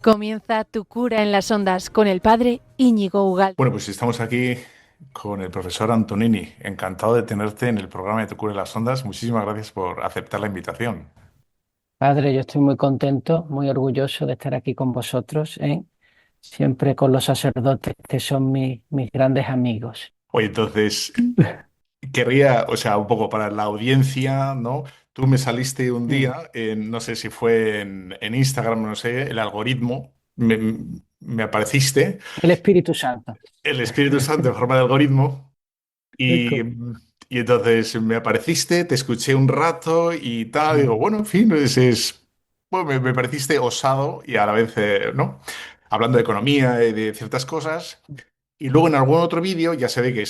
Comienza Tu cura en las ondas con el padre Íñigo Ugal. Bueno, pues estamos aquí con el profesor Antonini. Encantado de tenerte en el programa de Tu cura en las ondas. Muchísimas gracias por aceptar la invitación. Padre, yo estoy muy contento, muy orgulloso de estar aquí con vosotros, ¿eh? Siempre con los sacerdotes que son mis grandes amigos. Oye, entonces, querría, o sea, un poco para la audiencia, ¿no? Tú me saliste un Mm. día, no sé si fue en Instagram, no sé, el algoritmo, me apareciste, El Espíritu Santo. el Espíritu Santo en forma de algoritmo. Y, Rico. y entonces me apareciste, te escuché un rato y tal, digo, Mm. bueno, en fin, bueno, me pareciste osado y a la vez, ¿no? Hablando de economía y de ciertas cosas. Y luego en algún otro vídeo, ya se ve que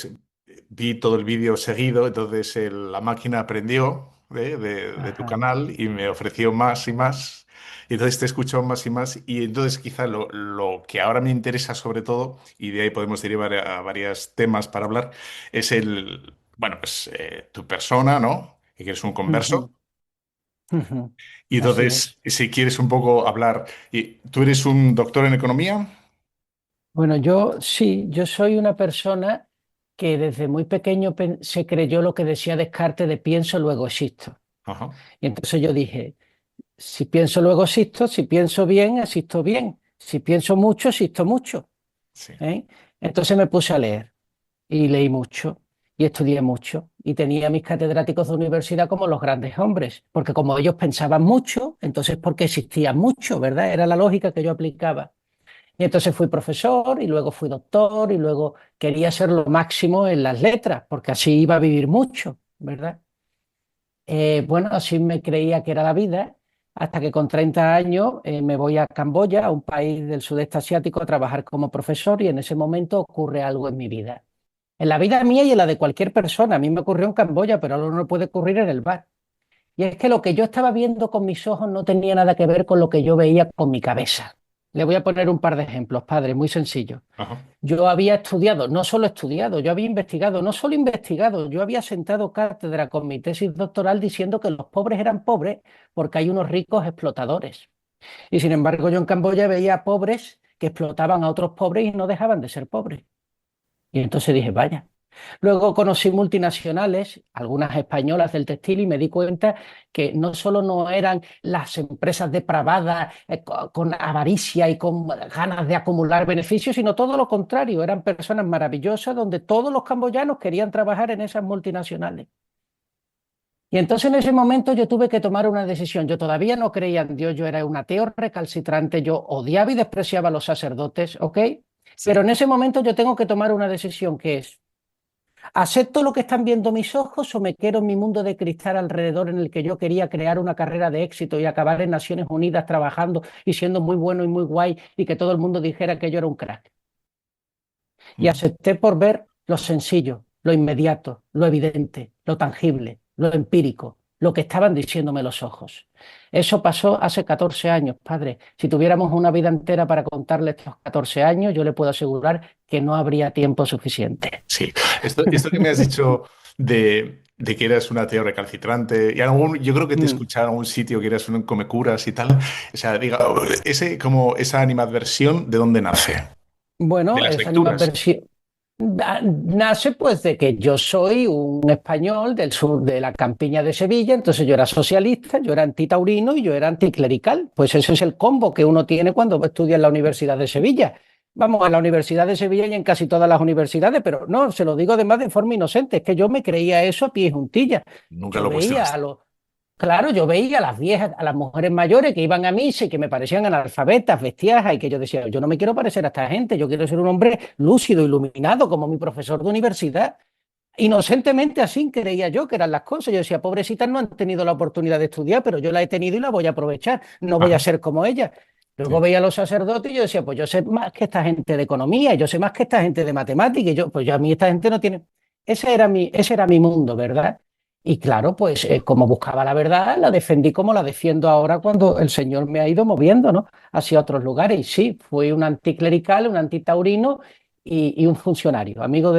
vi todo el vídeo seguido, entonces la máquina aprendió de tu Ajá. canal y me ofreció más y más. Y entonces te escucho más y más. Y entonces quizá lo que ahora me interesa sobre todo, y de ahí podemos derivar a varios temas para hablar, es bueno, pues tu persona, ¿no? Que eres un converso. Ujú, ujú. Y Así entonces, es. si quieres un poco hablar, ¿tú eres un doctor en economía? Bueno, yo sí, yo soy una persona que desde muy pequeño se creyó lo que decía Descartes de pienso, luego existo. Ajá, Y entonces yo dije, si pienso, luego existo, si pienso bien, existo bien, si pienso mucho, existo mucho. sí. ¿Eh? Entonces me puse a leer y leí mucho y estudié mucho y tenía mis catedráticos de universidad como los grandes hombres, porque como ellos pensaban mucho, entonces porque existían mucho, ¿verdad? Era la lógica que yo aplicaba. Y entonces fui profesor y luego fui doctor y luego quería ser lo máximo en las letras, porque así iba a vivir mucho, ¿verdad? Bueno, así me creía que era la vida, hasta que con 30 años me voy a Camboya, a un país del sudeste asiático, a trabajar como profesor y en ese momento ocurre algo en mi vida. En la vida mía y en la de cualquier persona. A mí me ocurrió en Camboya, pero ahora no puede ocurrir en el bar. Y es que lo que yo estaba viendo con mis ojos no tenía nada que ver con lo que yo veía con mi cabeza. Le voy a poner un par de ejemplos, padre, muy sencillo. Ajá. Yo había estudiado, no solo estudiado, yo había investigado, no solo investigado, yo había sentado cátedra con mi tesis doctoral diciendo que los pobres eran pobres porque hay unos ricos explotadores. Y sin embargo, yo en Camboya veía pobres que explotaban a otros pobres y no dejaban de ser pobres. Y entonces dije, vaya. Luego conocí multinacionales, algunas españolas del textil, y me di cuenta que no solo no eran las empresas depravadas con avaricia y con ganas de acumular beneficios, sino todo lo contrario, eran personas maravillosas donde todos los camboyanos querían trabajar en esas multinacionales. Y entonces en ese momento yo tuve que tomar una decisión. Yo todavía no creía en Dios, yo era un ateo recalcitrante, yo odiaba y despreciaba a los sacerdotes, ¿ok? Pero Sí. en ese momento yo tengo que tomar una decisión que es, ¿acepto lo que están viendo mis ojos o me quedo en mi mundo de cristal alrededor en el que yo quería crear una carrera de éxito y acabar en Naciones Unidas trabajando y siendo muy bueno y muy guay y que todo el mundo dijera que yo era un crack? Y Ujú. acepté por ver lo sencillo, lo inmediato, lo evidente, lo tangible, lo empírico, lo que estaban diciéndome los ojos. Eso pasó hace 14 años, padre. Si tuviéramos una vida entera para contarle estos 14 años, yo le puedo asegurar que no habría tiempo suficiente. Sí, esto que me has dicho de que eras un ateo recalcitrante, y yo creo que te Mm. escucharon en algún sitio que eras un comecuras y tal. O sea, diga, como esa animadversión, ¿de dónde nace? De Bueno, las esa lecturas. animadversión nace pues de que yo soy un español del sur de la campiña de Sevilla, entonces yo era socialista, yo era antitaurino y yo era anticlerical. Pues ese es el combo que uno tiene cuando estudia en la Universidad de Sevilla. Vamos, a la Universidad de Sevilla y en casi todas las universidades, pero no, se lo digo además de forma inocente, es que yo me creía eso a pie juntillas. Nunca Yo lo veía a cuestionaste. los Claro, yo veía a las viejas, a las mujeres mayores que iban a misa y que me parecían analfabetas, vestiajas, y que yo decía, yo no me quiero parecer a esta gente, yo quiero ser un hombre lúcido, iluminado, como mi profesor de universidad. Inocentemente así creía yo que eran las cosas. Yo decía, pobrecitas no han tenido la oportunidad de estudiar, pero yo la he tenido y la voy a aprovechar, no voy a Ajá, ser como ellas. Luego sí. veía a los sacerdotes y yo decía, pues yo sé más que esta gente de economía, yo sé más que esta gente de matemáticas, y yo, pues yo a mí esta gente no tiene. Ese era mi mundo, ¿verdad? Y claro, pues como buscaba la verdad, la defendí como la defiendo ahora cuando el Señor me ha ido moviendo, ¿no? Hacia otros lugares. Y sí, fui un anticlerical, un antitaurino y un funcionario, amigo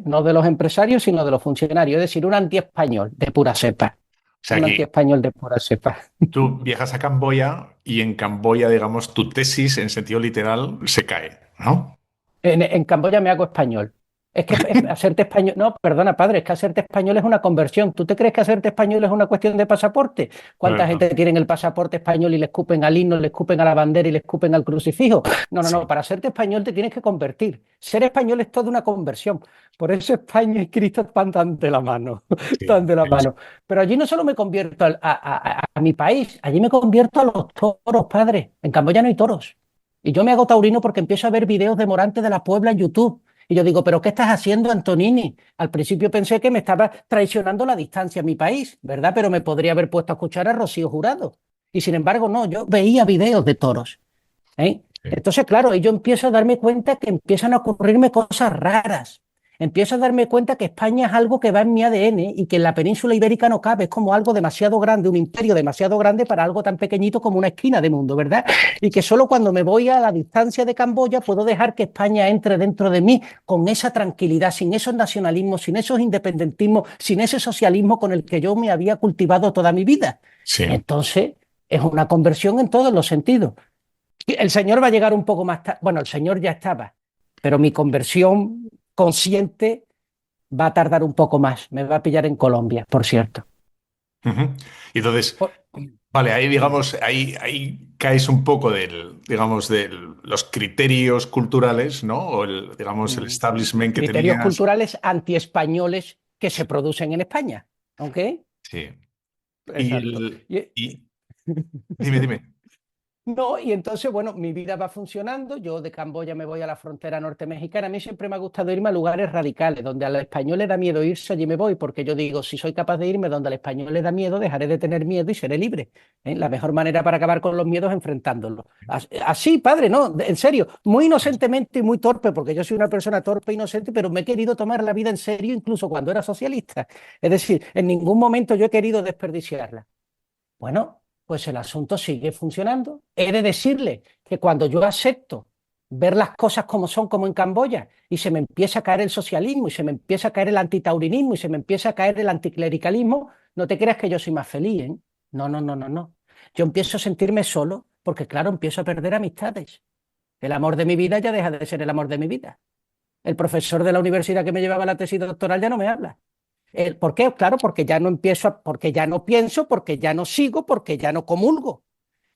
no de los empresarios, sino de los funcionarios, es decir, un antiespañol de pura cepa. O sea, un que antiespañol de pura cepa. tú viajas a Camboya y en Camboya, digamos, tu tesis en sentido literal se cae, ¿no? En Camboya me hago español. Es que hacerte español, no, perdona, padre, es que hacerte español es una conversión. ¿Tú te crees que hacerte español es una cuestión de pasaporte? ¿Cuánta Bueno, gente tiene el pasaporte español y le escupen al himno, le escupen a la bandera y le escupen al crucifijo? No, no, no, sí, para hacerte español te tienes que convertir. Ser español es toda una conversión. Por eso España y Cristo van tan de la mano, sí, tan de la sí, sí. mano. Pero allí no solo me convierto a mi país, allí me convierto a los toros, padre. En Camboya no hay toros. Y yo me hago taurino porque empiezo a ver videos de Morante de la Puebla en YouTube. Y yo digo, ¿pero qué estás haciendo, Antonini? Al principio pensé que me estaba traicionando la distancia a mi país, ¿verdad? Pero me podría haber puesto a escuchar a Rocío Jurado. Y sin embargo, no, yo veía videos de toros. ¿Eh? Sí. Entonces, claro, y yo empiezo a darme cuenta que empiezan a ocurrirme cosas raras. Empiezo a darme cuenta que España es algo que va en mi ADN y que en la península ibérica no cabe. Es como algo demasiado grande, un imperio demasiado grande para algo tan pequeñito como una esquina de mundo, ¿verdad? Y que solo cuando me voy a la distancia de Camboya puedo dejar que España entre dentro de mí con esa tranquilidad, sin esos nacionalismos, sin esos independentismos, sin ese socialismo con el que yo me había cultivado toda mi vida. Sí. Entonces, es una conversión en todos los sentidos. El Señor va a llegar un poco más tarde. Bueno, el Señor ya estaba, pero mi conversión consciente va a tardar un poco más. Me va a pillar en Colombia, por cierto. Ujú. Y entonces, Por- vale, ahí Dime. digamos, ahí caes un poco digamos, de los criterios culturales, ¿no? O digamos, el Mm. establishment que Criterios tenías. culturales antiespañoles que se producen en España. ¿Ok? Sí. Y Exacto. y dime, dime. No, y entonces, bueno, mi vida va funcionando. Yo de Camboya me voy a la frontera norte mexicana. A mí siempre me ha gustado irme a lugares radicales, donde al español le da miedo irse, allí me voy, porque yo digo, si soy capaz de irme donde al español le da miedo, dejaré de tener miedo y seré libre. ¿Eh? La mejor manera para acabar con los miedos es enfrentándolos. Así, padre, no, en serio, muy inocentemente y muy torpe, porque yo soy una persona torpe e inocente, pero me he querido tomar la vida en serio incluso cuando era socialista. Es decir, en ningún momento yo he querido desperdiciarla. Bueno, pues el asunto sigue funcionando. He de decirle que cuando yo acepto ver las cosas como son, como en Camboya, y se me empieza a caer el socialismo, y se me empieza a caer el antitaurinismo, y se me empieza a caer el anticlericalismo, no te creas que yo soy más feliz, ¿eh? No, no, no, no, no. Yo empiezo a sentirme solo porque, claro, empiezo a perder amistades. El amor de mi vida ya deja de ser el amor de mi vida. El profesor de la universidad que me llevaba la tesis doctoral ya no me habla. ¿Por qué? Claro, porque ya no empiezo, porque ya no pienso, porque ya no sigo, porque ya no comulgo.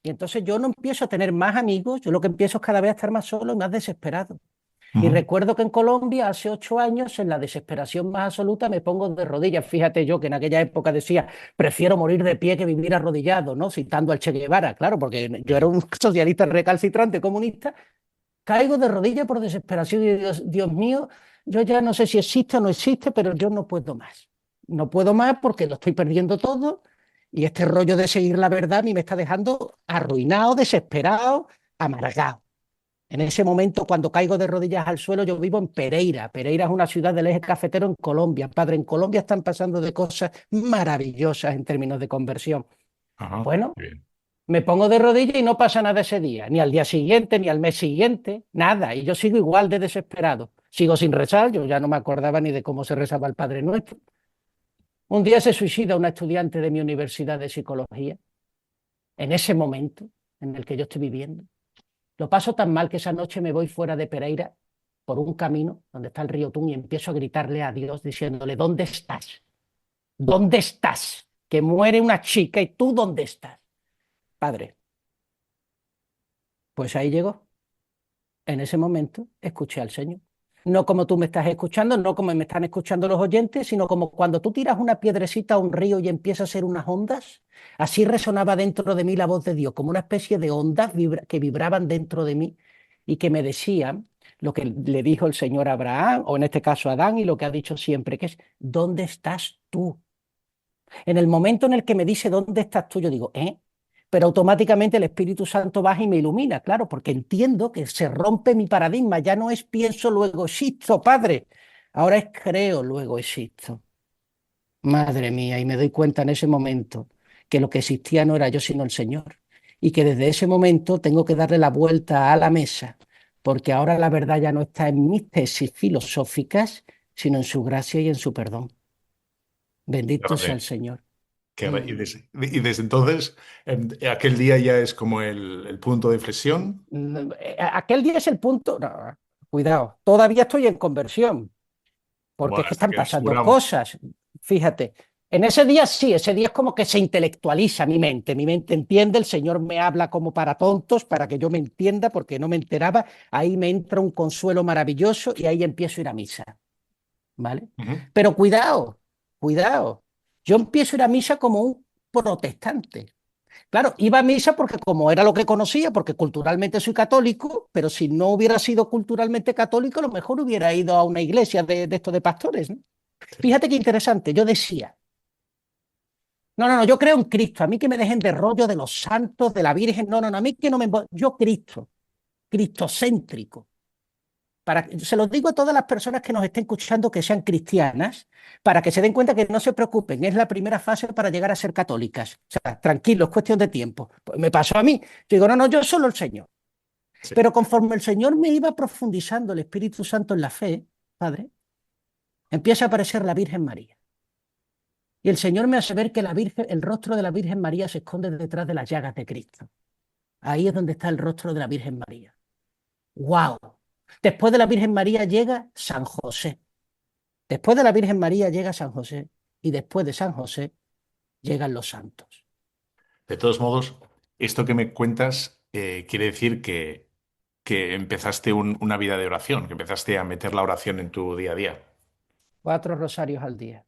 Y entonces yo no empiezo a tener más amigos, yo lo que empiezo es cada vez a estar más solo y más desesperado. Y Ujú. recuerdo que en Colombia, hace 8 años, en la desesperación más absoluta, me pongo de rodillas. Fíjate yo que en aquella época decía, prefiero morir de pie que vivir arrodillado, ¿no? Citando al Che Guevara, claro, porque yo era un socialista recalcitrante comunista. Caigo de rodillas por desesperación y Dios mío, yo ya no sé si existe o no existe, pero yo no puedo más. No puedo más porque lo estoy perdiendo todo y este rollo de seguir la verdad a mí me está dejando arruinado, desesperado, amargado. En ese momento, cuando caigo de rodillas al suelo, yo vivo en Pereira. Pereira es una ciudad del eje cafetero en Colombia. Padre, en Colombia están pasando de cosas maravillosas en términos de conversión. Ajá. Bueno, Bien. me pongo de rodillas y no pasa nada ese día, ni al día siguiente, ni al mes siguiente, nada. Y yo sigo igual de desesperado. Sigo sin rezar, yo ya no me acordaba ni de cómo se rezaba el Padre Nuestro. Un día se suicida una estudiante de mi universidad de psicología, en ese momento en el que yo estoy viviendo. Lo paso tan mal que esa noche me voy fuera de Pereira por un camino donde está el río Tun y empiezo a gritarle a Dios diciéndole, ¿dónde estás? ¿Dónde estás? Que muere una chica y tú ¿dónde estás? Padre, pues ahí llegó. En ese momento escuché al Señor. No como tú me estás escuchando, no como me están escuchando los oyentes, sino como cuando tú tiras una piedrecita a un río y empieza a hacer unas ondas. Así resonaba dentro de mí la voz de Dios, como una especie de ondas que vibraban dentro de mí y que me decían lo que le dijo el Señor a Abraham, o en este caso a Adán, y lo que ha dicho siempre, que es, ¿dónde estás tú? En el momento en el que me dice, ¿dónde estás tú? Yo digo, ¿eh? Pero automáticamente el Espíritu Santo baja y me ilumina, claro, porque entiendo que se rompe mi paradigma, ya no es pienso, luego existo, Padre, ahora es creo, luego existo. Madre mía, y me doy cuenta en ese momento que lo que existía no era yo, sino el Señor, y que desde ese momento tengo que darle la vuelta a la mesa, porque ahora la verdad ya no está en mis tesis filosóficas, sino en su gracia y en su perdón. Bendito sea el Fíjate. Señor. Mm. Y desde entonces, aquel día ya es como el punto de inflexión. Aquel día es el punto. No, cuidado, todavía estoy en conversión, porque Bueno, es que hasta están que pasando descubramos. cosas. Fíjate, en ese día sí, ese día es como que se intelectualiza mi mente entiende, el Señor me habla como para tontos, para que yo me entienda, porque no me enteraba, ahí me entra un consuelo maravilloso y ahí empiezo a ir a misa, ¿vale? Ujú. Pero cuidado, cuidado, yo empiezo a ir a misa como un protestante. Claro, iba a misa porque como era lo que conocía, porque culturalmente soy católico, pero si no hubiera sido culturalmente católico, a lo mejor hubiera ido a una iglesia de estos de pastores, ¿no? Sí. Fíjate qué interesante, yo decía, no, no, no, yo creo en Cristo, a mí que me dejen de rollo de los santos, de la Virgen, no, no, no, a mí que no me... Yo Cristo, cristocéntrico. Se los digo a todas las personas que nos estén escuchando que sean cristianas, para que se den cuenta que no se preocupen, es la primera fase para llegar a ser católicas. O sea, tranquilo, es cuestión de tiempo. Pues me pasó a mí. Yo digo, no, no, yo solo el Señor. Sí. Pero conforme el Señor me iba profundizando el Espíritu Santo en la fe, Padre, empieza a aparecer la Virgen María. Y el Señor me hace ver que la Virgen, el rostro de la Virgen María se esconde detrás de las llagas de Cristo. Ahí es donde está el rostro de la Virgen María. ¡Wow! Después de la Virgen María llega San José. Después de la Virgen María llega San José. Y después de San José llegan los santos. De todos modos, esto que me cuentas quiere decir que empezaste una vida de oración, que empezaste a meter la oración en tu día a día. 4 rosarios al día.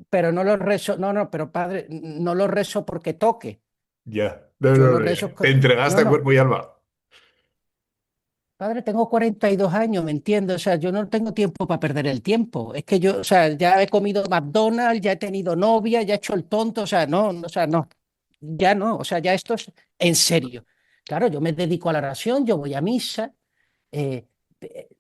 Pero no los rezo, no, no, pero padre, no los rezo porque toque. Ya. No, Yo no, los no, rezo. te No, entregaste a no. cuerpo y alma. Padre, tengo 42 años, ¿me entiendes? O sea, yo no tengo tiempo para perder el tiempo. Es que yo, o sea, ya he comido McDonald's, ya he tenido novia, ya he hecho el tonto, o sea, no, ya no, o sea, ya esto es en serio. Claro, yo me dedico a la oración, yo voy a misa,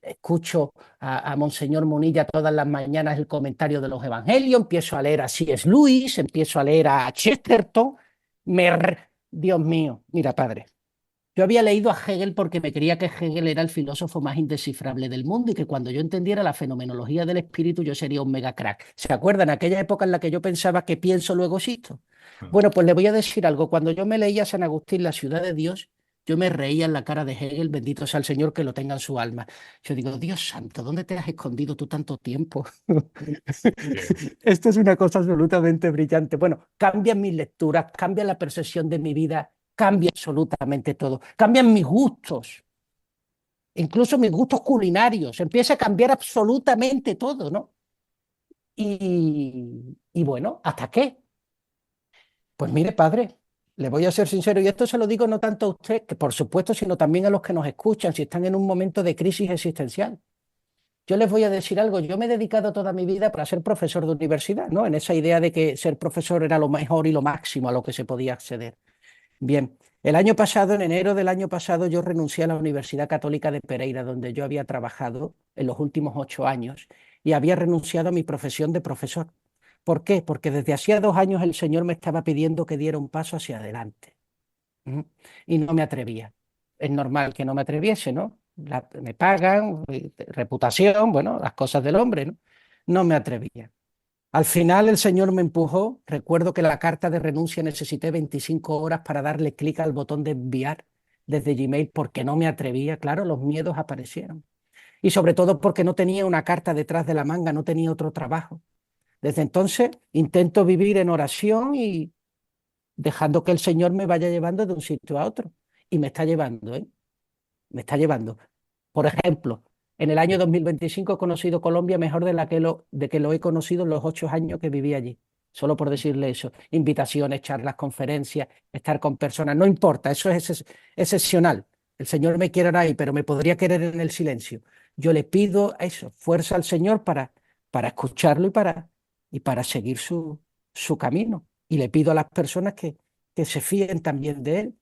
escucho a Monseñor Munilla todas las mañanas el comentario de los evangelios, empiezo a leer a C.S. Lewis, empiezo a leer a Chesterton, Dios mío, mira, padre. Yo había leído a Hegel porque me creía que Hegel era el filósofo más indescifrable del mundo y que cuando yo entendiera la fenomenología del espíritu yo sería un mega crack. ¿Se acuerdan? Aquella época en la que yo pensaba que pienso, luego existo. Bueno, pues le voy a decir algo. Cuando yo me leía San Agustín, La ciudad de Dios, yo me reía en la cara de Hegel, bendito sea el Señor que lo tenga en su alma. Yo digo, Dios santo, ¿dónde te has escondido tú tanto tiempo? Bien. Esto es una cosa absolutamente brillante. Bueno, cambian mis lecturas, cambia la percepción de mi vida, cambia absolutamente todo. Cambian mis gustos, incluso mis gustos culinarios. Empieza a cambiar absolutamente todo, ¿no? Y bueno, ¿hasta qué? Pues mire, padre, le voy a ser sincero, y esto se lo digo no tanto a usted, que por supuesto, sino también a los que nos escuchan, si están en un momento de crisis existencial. Yo les voy a decir algo, yo me he dedicado toda mi vida para ser profesor de universidad, ¿no? En esa idea de que ser profesor era lo mejor y lo máximo a lo que se podía acceder. Bien, el año pasado, en enero del año pasado, yo renuncié a la Universidad Católica de Pereira, donde yo había trabajado en los últimos 8 años, y había renunciado a mi profesión de profesor. ¿Por qué? Porque desde hacía 2 años el Señor me estaba pidiendo que diera un paso hacia adelante. ¿Mm? Y no me atrevía. Es normal que no me atreviese, ¿no? Me pagan, reputación, bueno, las cosas del hombre, ¿no? No me atrevía. Al final el señor me empujó. Recuerdo que la carta de renuncia necesité 25 horas para darle clic al botón de enviar desde Gmail porque no me atrevía. Claro, los miedos aparecieron. Y sobre todo porque no tenía una carta detrás de la manga, no tenía otro trabajo. Desde entonces intento vivir en oración y dejando que el Señor me vaya llevando de un sitio a otro. Y me está llevando, ¿eh? Me está llevando. Por ejemplo, en el año 2025 he conocido Colombia mejor de que lo he conocido en los 8 años que viví allí. Solo por decirle eso. Invitaciones, charlas, conferencias, estar con personas, no importa, eso es excepcional. El Señor me quiere ahí, pero me podría querer en el silencio. Yo le pido eso, fuerza al Señor para escucharlo y para seguir su camino. Y le pido a las personas que se fíen también de Él,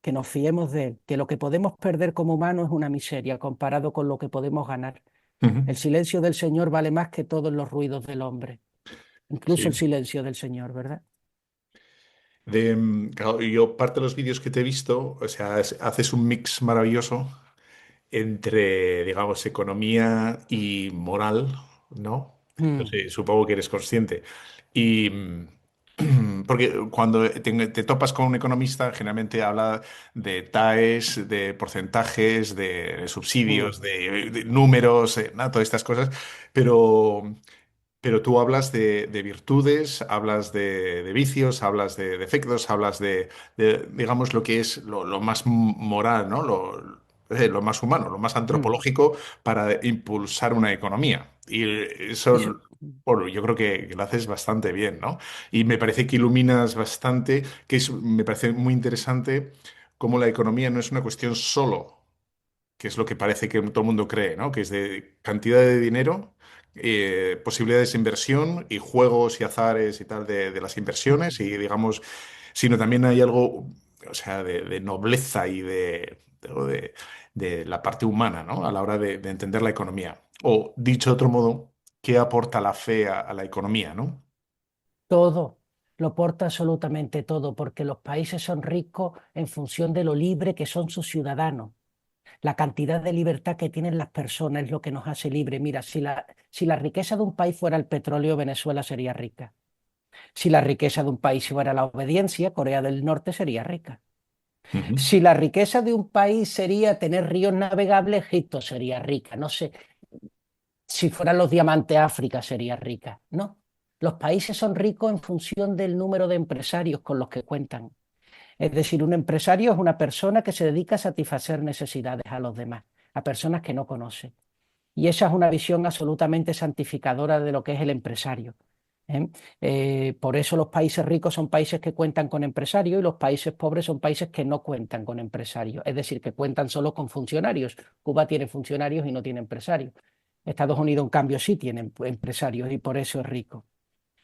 que nos fiemos de Él, que lo que podemos perder como humanos es una miseria comparado con lo que podemos ganar. Ujú. El silencio del Señor vale más que todos los ruidos del hombre, incluso el Sí. silencio del Señor, ¿verdad? Claro, yo parte de los vídeos que te he visto, o sea, haces un mix maravilloso entre, digamos, economía y moral, ¿no? Mm, Entonces, supongo que eres consciente. Y porque cuando te topas con un economista, generalmente habla de TAEs, de porcentajes, de mm, subsidios, de números, nada, todas estas cosas, pero, pero tú hablas de virtudes, hablas de vicios, hablas de defectos, hablas digamos, lo que es lo más moral, ¿no? Lo más humano, lo más mm. antropológico para impulsar una economía. Y Eso, eso, bueno, yo creo que lo haces bastante bien, ¿no? Y me parece que iluminas bastante, me parece muy interesante cómo la economía no es una cuestión solo, que es lo que parece que todo el mundo cree, ¿no? Que es de cantidad de dinero, posibilidades de inversión y juegos y azares y tal de las inversiones y digamos, sino también hay algo, o sea, de nobleza y de la parte humana, ¿no? A la hora de entender la economía. O dicho de otro modo, ¿qué aporta la fe a la economía, ¿no? todo, lo aporta absolutamente todo, porque los países son ricos en función de lo libre que son sus ciudadanos. La cantidad de libertad que tienen las personas es lo que nos hace libres. Mira, si la riqueza de un país fuera el petróleo, Venezuela sería rica. Si la riqueza de un país fuera la obediencia, Corea del Norte sería rica. Ujú. Si la riqueza de un país sería tener ríos navegables, Egipto sería rica. No sé, si fueran los diamantes, África sería rica. No, los países son ricos en función del número de empresarios con los que cuentan. Es decir, un empresario es una persona que se dedica a satisfacer necesidades a los demás, a personas que no conoce. Y esa es una visión absolutamente santificadora de lo que es el empresario. ¿Eh? Por eso los países ricos son países que cuentan con empresarios y los países pobres son países que no cuentan con empresarios, es decir, que cuentan solo con funcionarios. Cuba tiene funcionarios y no tiene empresarios. Estados Unidos, en cambio, sí tiene empresarios y por eso es rico.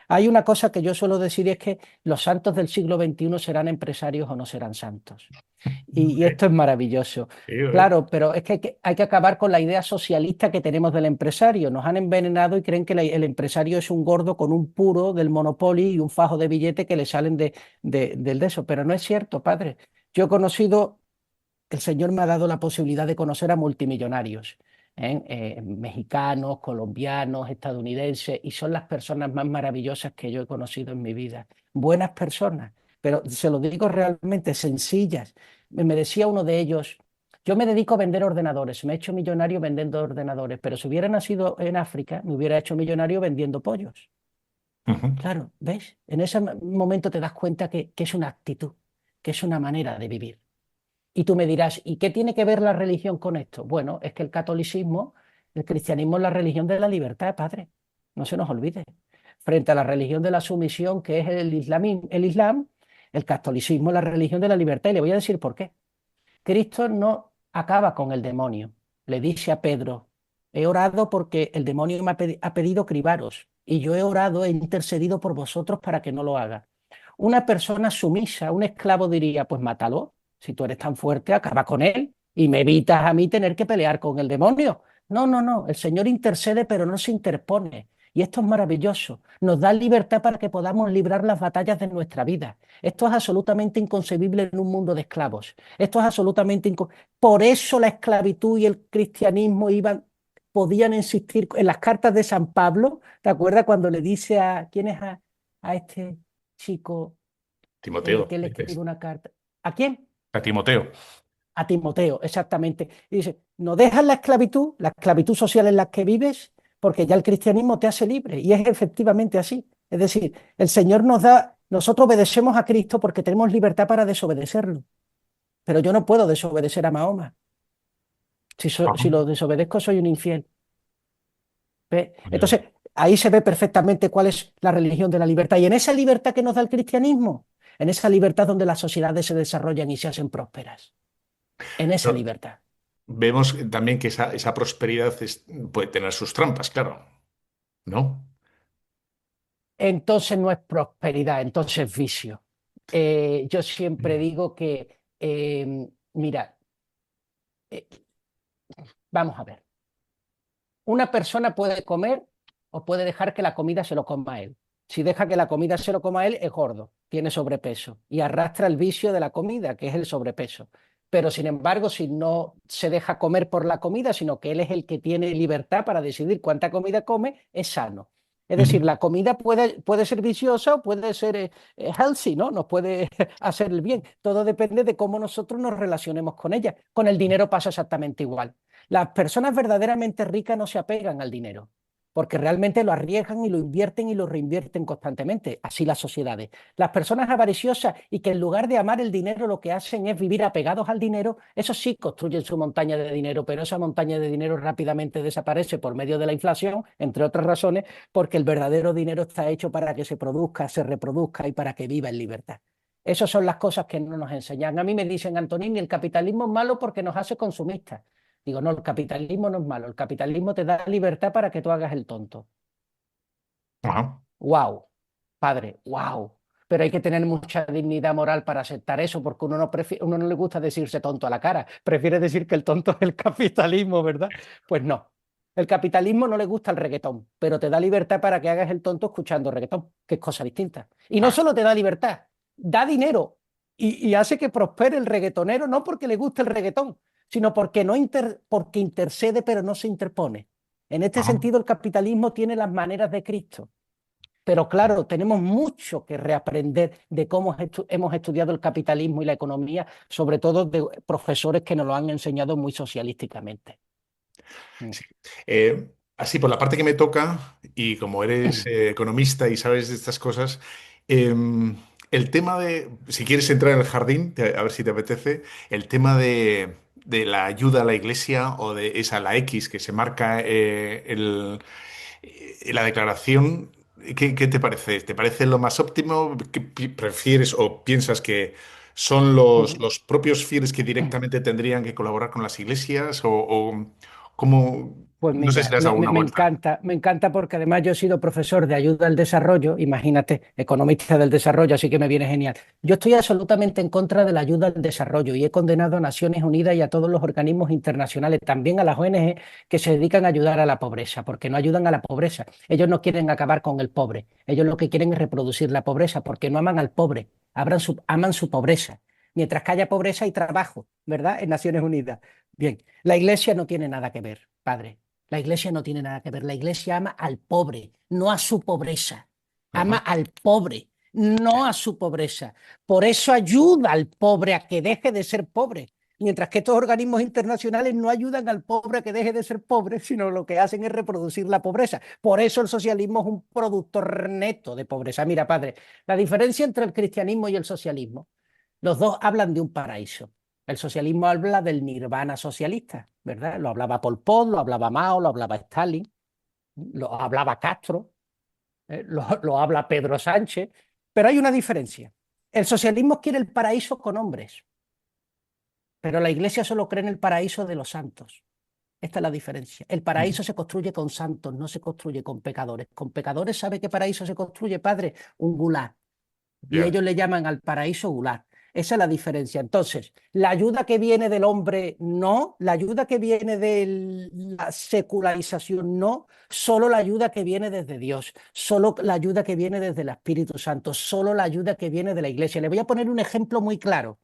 Hay una cosa que yo suelo decir y es que los santos del siglo XXI serán empresarios o no serán santos. Y Ok. esto es maravilloso. Sí, a ver. Claro, pero es que hay que acabar con la idea socialista que tenemos del empresario. Nos han envenenado y creen que el empresario es un gordo con un puro del Monopoly y un fajo de billete que le salen del de eso. Pero no es cierto, padre. Yo he conocido, el Señor me ha dado la posibilidad de conocer a multimillonarios, mexicanos, colombianos, estadounidenses, y son las personas más maravillosas que yo he conocido en mi vida. Buenas personas, pero se lo digo realmente, sencillas. Me decía uno de ellos, yo me dedico a vender ordenadores, me he hecho millonario vendiendo ordenadores, pero si hubiera nacido en África, me hubiera hecho millonario vendiendo pollos. Ujú. Claro, ¿ves? En ese momento te das cuenta que es una actitud, que es una manera de vivir. Y tú me dirás, ¿y qué tiene que ver la religión con esto? Bueno, es que el catolicismo, el cristianismo es la religión de la libertad, padre. No se nos olvide. Frente a la religión de la sumisión, que es el Islam, el catolicismo es la religión de la libertad. Y le voy a decir por qué. Cristo no acaba con el demonio. Le dice a Pedro, he orado porque el demonio me ha pedido cribaros. Y yo he orado, he intercedido por vosotros para que no lo haga. Una persona sumisa, un esclavo diría, pues mátalo. Si tú eres tan fuerte, acaba con él y me evitas a mí tener que pelear con el demonio. No, no, no. El Señor intercede, pero no se interpone. Y esto es maravilloso. Nos da libertad para que podamos librar las batallas de nuestra vida. Esto es absolutamente inconcebible en un mundo de esclavos. Esto es absolutamente Por eso la esclavitud y el cristianismo podían existir en las cartas de San Pablo. ¿Te acuerdas cuando le dice quién es a este chico Timoteo, que le escribe dices. una carta? ¿A quién? A Timoteo. A Timoteo, exactamente. Y dice, no dejas la esclavitud social en la que vives, porque ya el cristianismo te hace libre. Y es efectivamente así. Es decir, el Señor nos da, nosotros obedecemos a Cristo porque tenemos libertad para desobedecerlo. Pero yo no puedo desobedecer a Mahoma. Si lo desobedezco, soy un infiel. ¿Ve? Ajá. Entonces, ahí se ve perfectamente cuál es la religión de la libertad. Y en esa libertad que nos da el cristianismo, en esa libertad donde las sociedades se desarrollan y se hacen prósperas, en esa No, libertad. vemos también que esa prosperidad puede tener sus trampas, claro, ¿no? Entonces no es prosperidad, entonces es vicio. Yo siempre digo que, mira, eh, vamos a ver, una persona puede comer o puede dejar que la comida se lo coma a él. Si deja que la comida se lo coma a él, es gordo, tiene sobrepeso y arrastra el vicio de la comida, que es el sobrepeso. Pero sin embargo, si no se deja comer por la comida, sino que él es el que tiene libertad para decidir cuánta comida come, es sano. Es decir, Ujú. la comida puede ser viciosa o puede ser healthy, ¿no? Nos puede hacer el bien. Todo depende de cómo nosotros nos relacionemos con ella. Con el dinero pasa exactamente igual. Las personas verdaderamente ricas no se apegan al dinero, porque realmente lo arriesgan y lo invierten y lo reinvierten constantemente. Así las sociedades. Las personas avariciosas y que en lugar de amar el dinero lo que hacen es vivir apegados al dinero, eso sí construyen su montaña de dinero, pero esa montaña de dinero rápidamente desaparece por medio de la inflación, entre otras razones, porque el verdadero dinero está hecho para que se produzca, se reproduzca y para que viva en libertad. Esas son las cosas que no nos enseñan. A mí me dicen, Antonini, el capitalismo es malo porque nos hace consumistas. Digo, no, el capitalismo no es malo, el capitalismo te da libertad para que tú hagas el tonto. Ajá. ¡Wow! Padre, wow. Pero hay que tener mucha dignidad moral para aceptar eso, porque uno no le gusta decirse tonto a la cara, prefiere decir que el tonto es el capitalismo, ¿verdad? Pues no. El capitalismo no le gusta el reggaetón, pero te da libertad para que hagas el tonto escuchando reggaetón, que es cosa distinta. Y no Ah, solo te da libertad, da dinero y hace que prospere el reggaetonero, no porque le guste el reggaetón, sino porque, porque intercede pero no se interpone. En este ajá. sentido, el capitalismo tiene las maneras de Cristo. Pero claro, tenemos mucho que reaprender de cómo hemos estudiado el capitalismo y la economía, sobre todo de profesores que nos lo han enseñado muy socialísticamente. Mm. Sí. Así, por la parte que me toca, y como eres economista y sabes de estas cosas, el tema de, si quieres entrar en el jardín, a ver si te apetece, el tema de la ayuda a la iglesia o de esa, la X que se marca la declaración, ¿qué te parece? ¿Te parece lo más óptimo? ¿Qué prefieres o piensas que son Ujú. los propios fieles que directamente tendrían que colaborar con las iglesias o cómo? Pues No sé si mira, le has dado una vuelta. me encanta porque además yo he sido profesor de ayuda al desarrollo, imagínate, economista del desarrollo, así que me viene genial. Yo estoy absolutamente en contra de la ayuda al desarrollo y he condenado a Naciones Unidas y a todos los organismos internacionales, también a las ONG que se dedican a ayudar a la pobreza, porque no ayudan a la pobreza. Ellos no quieren acabar con el pobre, ellos lo que quieren es reproducir la pobreza, porque no aman al pobre, aman su pobreza. Mientras que haya pobreza hay trabajo, ¿verdad? En Naciones Unidas. Bien, la iglesia no tiene nada que ver, padre. La iglesia no tiene nada que ver. La iglesia ama al pobre, no a su pobreza. Ama Ajá. al pobre, no a su pobreza. Por eso ayuda al pobre a que deje de ser pobre. Mientras que estos organismos internacionales no ayudan al pobre a que deje de ser pobre, sino lo que hacen es reproducir la pobreza. Por eso el socialismo es un productor neto de pobreza. Mira, padre, la diferencia entre el cristianismo y el socialismo, los dos hablan de un paraíso. El socialismo habla del nirvana socialista, ¿verdad? Lo hablaba Pol Pot, lo hablaba Mao, lo hablaba Stalin, lo hablaba Castro, lo habla Pedro Sánchez, pero hay una diferencia. El socialismo quiere el paraíso con hombres, pero la iglesia solo cree en el paraíso de los santos. Esta es la diferencia. El Ujú. paraíso se construye con santos, no se construye con pecadores. Con pecadores, ¿sabe qué paraíso se construye, padre? Un gulag. Y Ya. ellos le llaman al paraíso gulag. Esa es la diferencia. Entonces, la ayuda que viene del hombre, no. La ayuda que viene de la secularización, no. Solo la ayuda que viene desde Dios. Solo la ayuda que viene desde el Espíritu Santo. Solo la ayuda que viene de la iglesia. Le voy a poner un ejemplo muy claro.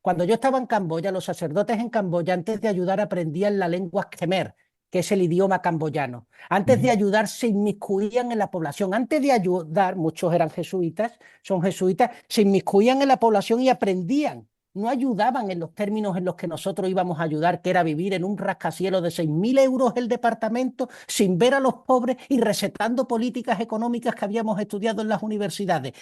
Cuando yo estaba en Camboya, los sacerdotes en Camboya, antes de ayudar, aprendían la lengua Khmer, que es el idioma camboyano. Antes de Ujú. ayudar, se inmiscuían en la población. Antes de ayudar, muchos eran jesuitas, son jesuitas, se inmiscuían en la población y aprendían. No ayudaban en los términos en los que nosotros íbamos a ayudar, que era vivir en un rascacielos de 6.000 euros el departamento, sin ver a los pobres y recetando políticas económicas que habíamos estudiado en las universidades.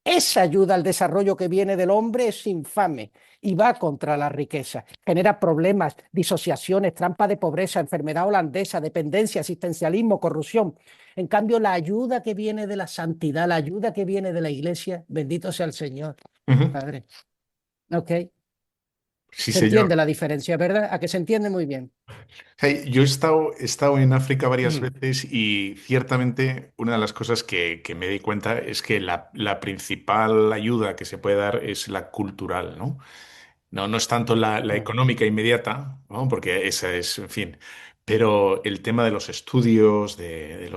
Esa ayuda al desarrollo que viene del hombre es infame y va contra la riqueza. Genera problemas, disociaciones, trampa de pobreza, enfermedad holandesa, dependencia, asistencialismo, corrupción. En cambio, la ayuda que viene de la santidad, la ayuda que viene de la iglesia, bendito sea el Señor, Ujú. Padre. ¿Ok? Sí, Se señor. entiende la diferencia, ¿verdad? A que se entiende muy bien. Hey, yo he estado en África varias Mm. veces y ciertamente una de las cosas que me di cuenta es que la principal ayuda que se puede dar es la cultural, ¿no? No, no es tanto la Mm. económica inmediata, ¿no? Porque esa es, en fin. Pero el tema de los estudios, de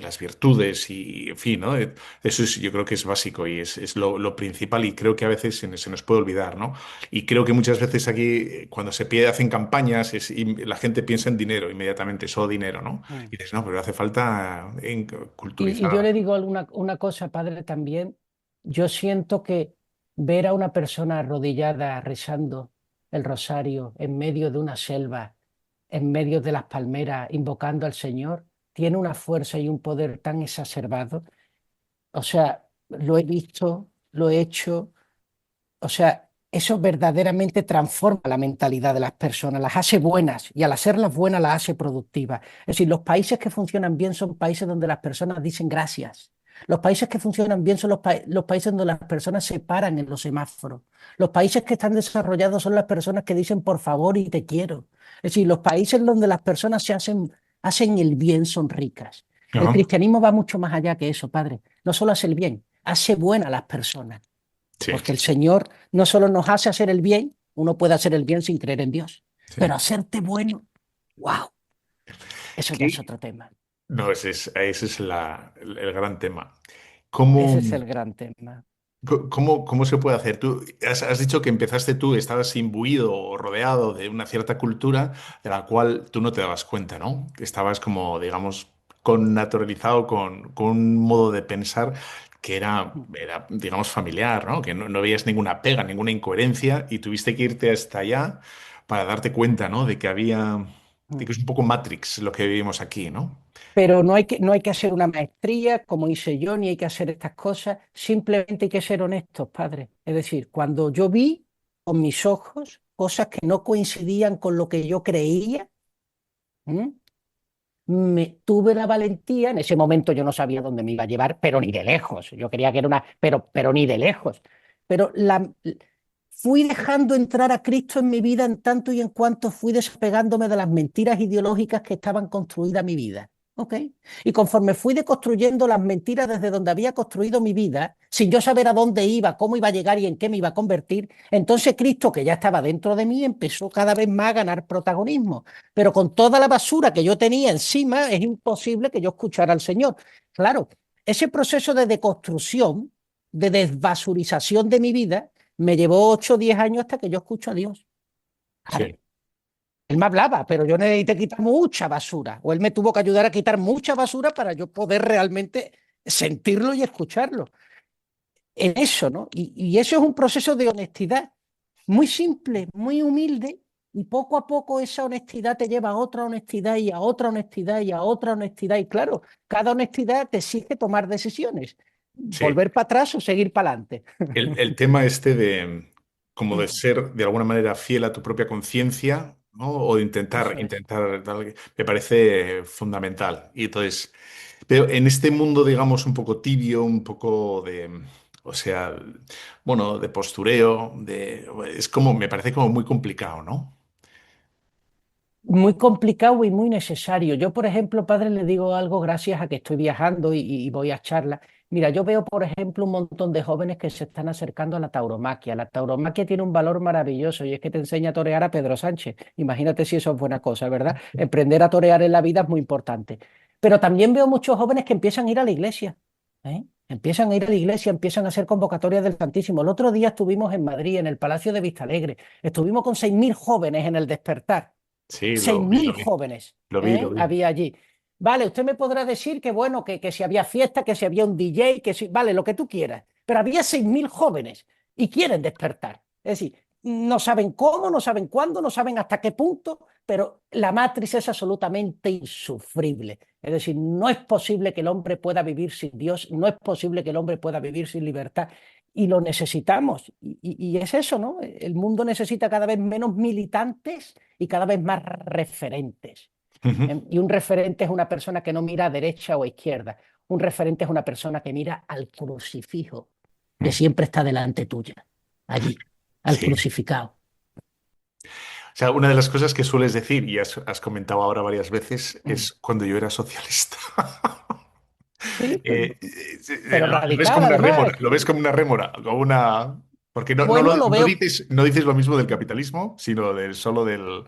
las virtudes y, en fin, ¿no? Eso es, yo creo que es básico y es lo principal y creo que a veces se nos puede olvidar, ¿no? Y creo que muchas veces aquí, cuando hacen campañas, y la gente piensa en dinero inmediatamente, solo dinero, ¿no? Mm. Y dices, no, pero hace falta Y yo culturizar. le digo una cosa, padre, también. Yo siento que ver a una persona arrodillada rezando el rosario en medio de una selva, en medio de las palmeras, invocando al Señor, tiene una fuerza y un poder tan exacerbado. O sea, lo he visto, lo he hecho. O sea, eso verdaderamente transforma la mentalidad de las personas, las hace buenas y al hacerlas buenas las hace productivas. Es decir, los países que funcionan bien son países donde las personas dicen gracias. Los países que funcionan bien son los países donde las personas se paran en los semáforos. Los países que están desarrollados son las personas que dicen por favor y te quiero. Es decir, los países donde las personas hacen el bien son ricas. El Ajá. cristianismo va mucho más allá que eso, padre. No solo hace el bien, hace buena a las personas. Sí, Porque el Señor no solo nos hace hacer el bien, uno puede hacer el bien sin creer en Dios, sí. pero hacerte bueno, wow, eso ya es ¿Qué? otro tema. No, ese es el gran tema. ¿Cómo? Ese es el gran tema. ¿Cómo se puede hacer? Tú has dicho que empezaste tú, estabas imbuido o rodeado de una cierta cultura de la cual tú no te dabas cuenta, ¿no? Que estabas como, digamos, connaturalizado con un modo de pensar que era, digamos, familiar, ¿no? Que no veías ninguna pega, ninguna incoherencia y tuviste que irte hasta allá para darte cuenta, ¿no? De que es un poco Matrix lo que vivimos aquí, ¿no? Pero no hay que hacer una maestría, como hice yo, ni hay que hacer estas cosas. Simplemente hay que ser honestos, padre. Es decir, cuando yo vi con mis ojos cosas que no coincidían con lo que yo creía, ¿m? Tuve la valentía, en ese momento yo no sabía dónde me iba a llevar, pero ni de lejos. Yo creía que era pero ni de lejos. Pero fui dejando entrar a Cristo en mi vida en tanto y en cuanto fui despegándome de las mentiras ideológicas que estaban construidas en mi vida. ¿Ok? Y conforme fui deconstruyendo las mentiras desde donde había construido mi vida, sin yo saber a dónde iba, cómo iba a llegar y en qué me iba a convertir, entonces Cristo, que ya estaba dentro de mí, empezó cada vez más a ganar protagonismo. Pero con toda la basura que yo tenía encima, es imposible que yo escuchara al Señor. Claro, ese proceso de deconstrucción, de desbasurización de mi vida, me llevó 8 o 10 años hasta que yo escucho a Dios. Claro, Sí. él me hablaba, pero yo necesité quitar mucha basura, o él me tuvo que ayudar a quitar mucha basura para yo poder realmente sentirlo y escucharlo. En eso, ¿no? Y eso es un proceso de honestidad muy simple, muy humilde, y poco a poco esa honestidad te lleva a otra honestidad y a otra honestidad y a otra honestidad. Y claro, cada honestidad te exige tomar decisiones, Sí. volver para atrás o seguir para adelante. El tema este de como de ser de alguna manera fiel a tu propia conciencia, ¿no? O de intentar, Eso es. me parece fundamental. Y entonces, pero en este mundo, digamos, un poco tibio, un poco o sea, bueno, de postureo, es como, me parece como muy complicado, ¿no? Muy complicado y muy necesario. Yo, por ejemplo, padre, le digo algo gracias a que estoy viajando y voy a charlas. Mira, yo veo, por ejemplo, un montón de jóvenes que se están acercando a la tauromaquia. La tauromaquia tiene un valor maravilloso y es que te enseña a torear a Pedro Sánchez. Imagínate si eso es buena cosa, ¿verdad? Aprender a torear en la vida es muy importante. Pero también veo muchos jóvenes que empiezan a ir a la iglesia. ¿Eh? Empiezan a ir a la iglesia, empiezan a hacer convocatorias del Santísimo. El otro día estuvimos en Madrid, en el Palacio de Vistalegre. Estuvimos con 6.000 jóvenes en el Despertar. Sí, seis lo vi, lo mil vi, jóvenes lo vi. había allí. Vale, usted me podrá decir que bueno, que si había fiesta, que si había un DJ, que si, vale, lo que tú quieras, pero había 6.000 jóvenes y quieren despertar. Es decir, no saben cómo, no saben cuándo, no saben hasta qué punto, pero la matriz es absolutamente insufrible. Es decir, no es posible que el hombre pueda vivir sin Dios, no es posible que el hombre pueda vivir sin libertad y lo necesitamos. Y es eso, ¿no? El mundo necesita cada vez menos militantes y cada vez más referentes. Ujú. Y un referente es una persona que no mira a derecha o a izquierda. Un referente es una persona que mira al crucifijo, que Mm. siempre está delante tuya, allí, al Sí. crucificado. O sea, una de las cosas que sueles decir, y has comentado ahora varias veces, Mm. es cuando yo era socialista. Sí, pero Lo ves como radical una además. rémora, lo ves como una rémora, como una. Porque no, no, Bueno, lo no veo. dices, no dices lo mismo del capitalismo, sino del solo del,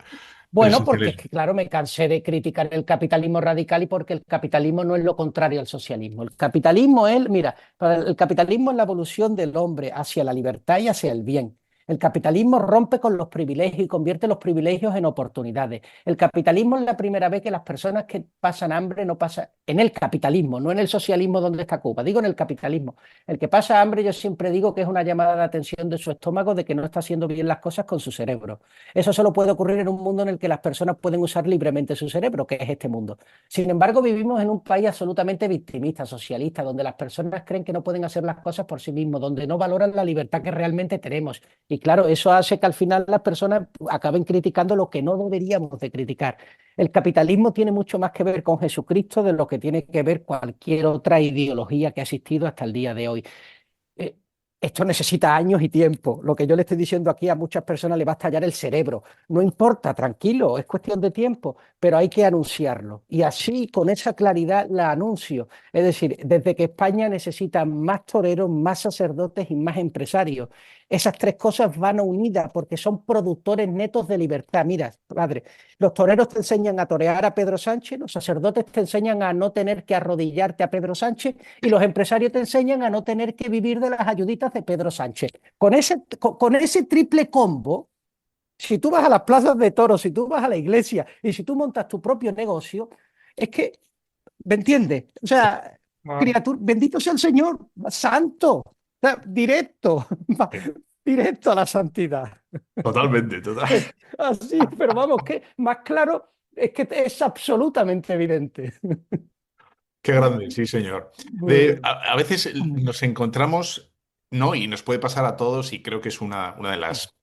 El Bueno, porque es socialismo. que, claro, me cansé de criticar el capitalismo radical y porque el capitalismo no es lo contrario al socialismo. El capitalismo es, mira, el capitalismo es la evolución del hombre hacia la libertad y hacia el bien. El capitalismo rompe con los privilegios y convierte los privilegios en oportunidades. El capitalismo es la primera vez que las personas que pasan hambre no pasan en el capitalismo, no en el socialismo donde está Cuba, digo en el capitalismo. El que pasa hambre yo siempre digo que es una llamada de atención de su estómago de que no está haciendo bien las cosas con su cerebro. Eso solo puede ocurrir en un mundo en el que las personas pueden usar libremente su cerebro, que es este mundo. Sin embargo, vivimos en un país absolutamente victimista, socialista, donde las personas creen que no pueden hacer las cosas por sí mismos, donde no valoran la libertad que realmente tenemos. Y claro, eso hace que al final las personas acaben criticando lo que no deberíamos de criticar. El capitalismo tiene mucho más que ver con Jesucristo de lo que tiene que ver cualquier otra ideología que ha existido hasta el día de hoy. eh, Esto necesita años y tiempo. Lo que yo le estoy diciendo aquí a muchas personas le va a estallar el cerebro. No importa, tranquilo, es cuestión de tiempo, pero hay que anunciarlo. Y así, con esa claridad, la anuncio. Es decir, desde que España necesita más toreros, más sacerdotes y más empresarios. Esas tres cosas van unidas porque son productores netos de libertad. Mira, padre, los toreros te enseñan a torear a Pedro Sánchez, los sacerdotes te enseñan a no tener que arrodillarte a Pedro Sánchez y los empresarios te enseñan a no tener que vivir de las ayuditas de Pedro Sánchez. Con ese triple combo, si tú vas a las plazas de toros, si tú vas a la iglesia y si tú montas tu propio negocio, es que, ¿me entiendes? O sea, Ah, criatura, bendito sea el Señor, santo, o sea, directo, sí, directo a la santidad. totalmente, total. Así, pero vamos, que más claro es que es absolutamente evidente. Qué grande, sí, señor. Bueno. A veces nos encontramos, ¿no? Y nos puede pasar a todos, y creo que es una de las,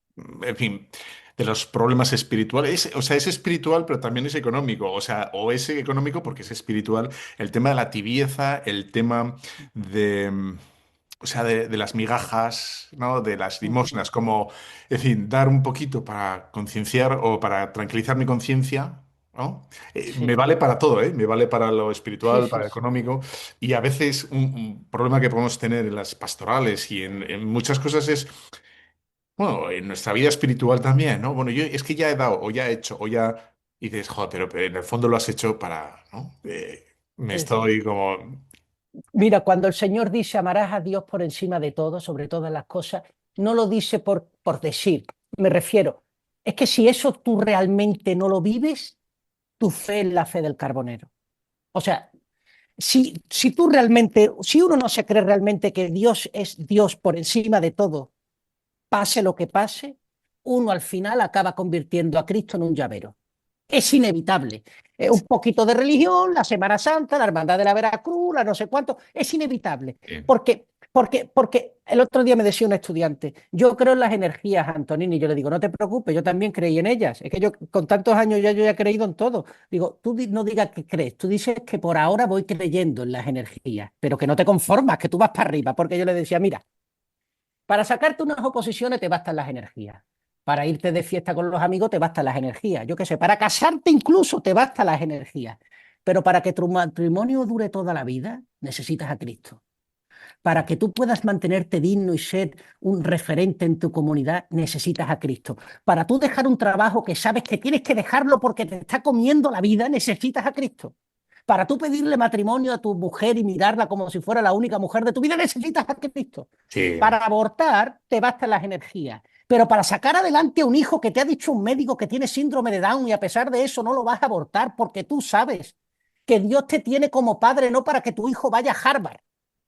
en fin, de los problemas espirituales. O sea, es espiritual, pero también es económico. O sea, o es económico porque es espiritual. El tema de la tibieza, el tema de, o sea, de las migajas, ¿no? De las limosnas, como, es decir, dar un poquito para concienciar o para tranquilizar mi conciencia, ¿no? Me Sí, vale para todo, ¿eh? Me vale para lo sí, espiritual, para sí, lo sí. económico. Y a veces un problema que podemos tener en las pastorales y en muchas cosas es, bueno, en nuestra vida espiritual también, ¿no? Bueno, yo es que ya he dado, o ya he hecho, o ya... Y dices, joder, pero en el fondo lo has hecho para, ¿no? Me Es- estoy como... Mira, cuando el Señor dice amarás a Dios por encima de todo, sobre todas las cosas, no lo dice por decir. Me refiero, es que si eso tú realmente no lo vives, tu fe es la fe del carbonero. O sea, si tú realmente, si uno no se cree realmente que Dios es Dios por encima de todo, pase lo que pase, uno al final acaba convirtiendo a Cristo en un llavero. Es inevitable. Un poquito de religión, la Semana Santa, la Hermandad de la Veracruz, la no sé cuánto, es inevitable. Porque el otro día me decía un estudiante, yo creo en las energías, Antonini, y yo le digo, no te preocupes, yo también creí en ellas. Es que yo con tantos años ya yo ya he creído en todo. Digo, tú no digas que crees, tú dices que por ahora voy creyendo en las energías, pero que no te conformas, que tú vas para arriba, porque yo le decía, mira, para sacarte unas oposiciones te bastan las energías. Para irte de fiesta con los amigos te bastan las energías. Yo qué sé, para casarte incluso te bastan las energías. Pero para que tu matrimonio dure toda la vida, necesitas a Cristo. Para que tú puedas mantenerte digno y ser un referente en tu comunidad, necesitas a Cristo. Para tú dejar un trabajo que sabes que tienes que dejarlo porque te está comiendo la vida, necesitas a Cristo. Para tú pedirle matrimonio a tu mujer y mirarla como si fuera la única mujer de tu vida, necesitas a Cristo. Sí. Para abortar, te bastan las energías. Pero para sacar adelante a un hijo que te ha dicho un médico que tiene síndrome de Down y a pesar de eso no lo vas a abortar porque tú sabes que Dios te tiene como padre no para que tu hijo vaya a Harvard,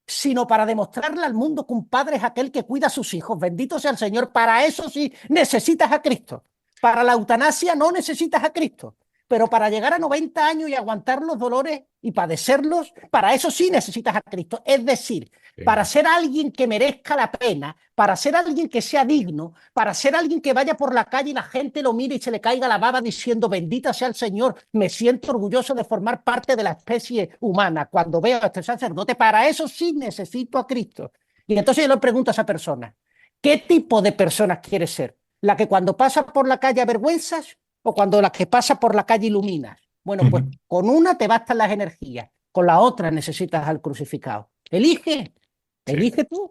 sino para demostrarle al mundo que un padre es aquel que cuida a sus hijos. Bendito sea el Señor. Para eso sí necesitas a Cristo. Para la eutanasia no necesitas a Cristo. Pero para llegar a 90 años y aguantar los dolores y padecerlos, para eso sí necesitas a Cristo. Es decir, para Sí. ser alguien que merezca la pena, para ser alguien que sea digno, para ser alguien que vaya por la calle y la gente lo mire y se le caiga la baba diciendo, bendita sea el Señor, me siento orgulloso de formar parte de la especie humana. Cuando veo a este sacerdote, para eso sí necesito a Cristo. Y entonces yo le pregunto a esa persona, ¿qué tipo de persona quieres ser? ¿La que cuando pasa por la calle avergüenzas o cuando la que pasa por la calle iluminas? Bueno, pues con una te bastan las energías, con la otra necesitas al crucificado. Elige, Sí. elige tú.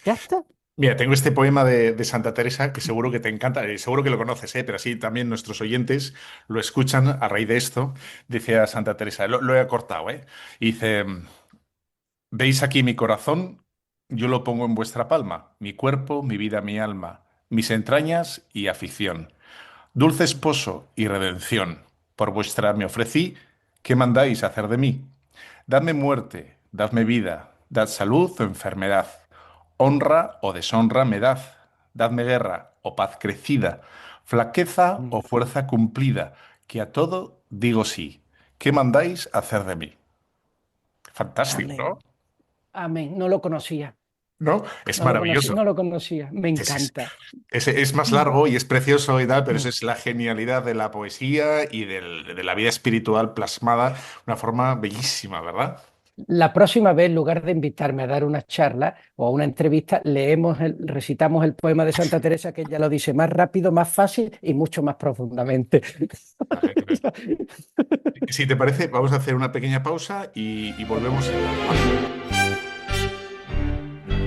Ya está. Mira, tengo este poema de Santa Teresa que seguro que te encanta, y seguro que lo conoces, pero así también nuestros oyentes lo escuchan a raíz de esto. Dice a Santa Teresa, lo he acortado, ¿eh? Y dice, ¿veis aquí mi corazón? Yo lo pongo en vuestra palma, mi cuerpo, mi vida, mi alma, mis entrañas y afición. Dulce esposo y redención, por vuestra me ofrecí, ¿qué mandáis hacer de mí? Dadme muerte, dadme vida, dad salud o enfermedad, honra o deshonra me dad, dadme guerra o paz crecida, flaqueza Mm. o fuerza cumplida, que a todo digo sí. ¿Qué mandáis hacer de mí? Fantástico, ¿no? Amén. Amén. No lo conocía. ¿No? Es No lo conocía. maravilloso. No lo conocía. Me Es, es- encanta. es más Mm, largo y es precioso y tal, pero mm. esa es la genialidad de la poesía y de la vida espiritual plasmada de una forma bellísima, ¿verdad? La próxima vez, en lugar de invitarme a dar una charla o a una entrevista, recitamos el poema de Santa Teresa, que ella lo dice más rápido, más fácil y mucho más profundamente. Vale, si te parece, vamos a hacer una pequeña pausa y volvemos enseguida, ¿vale?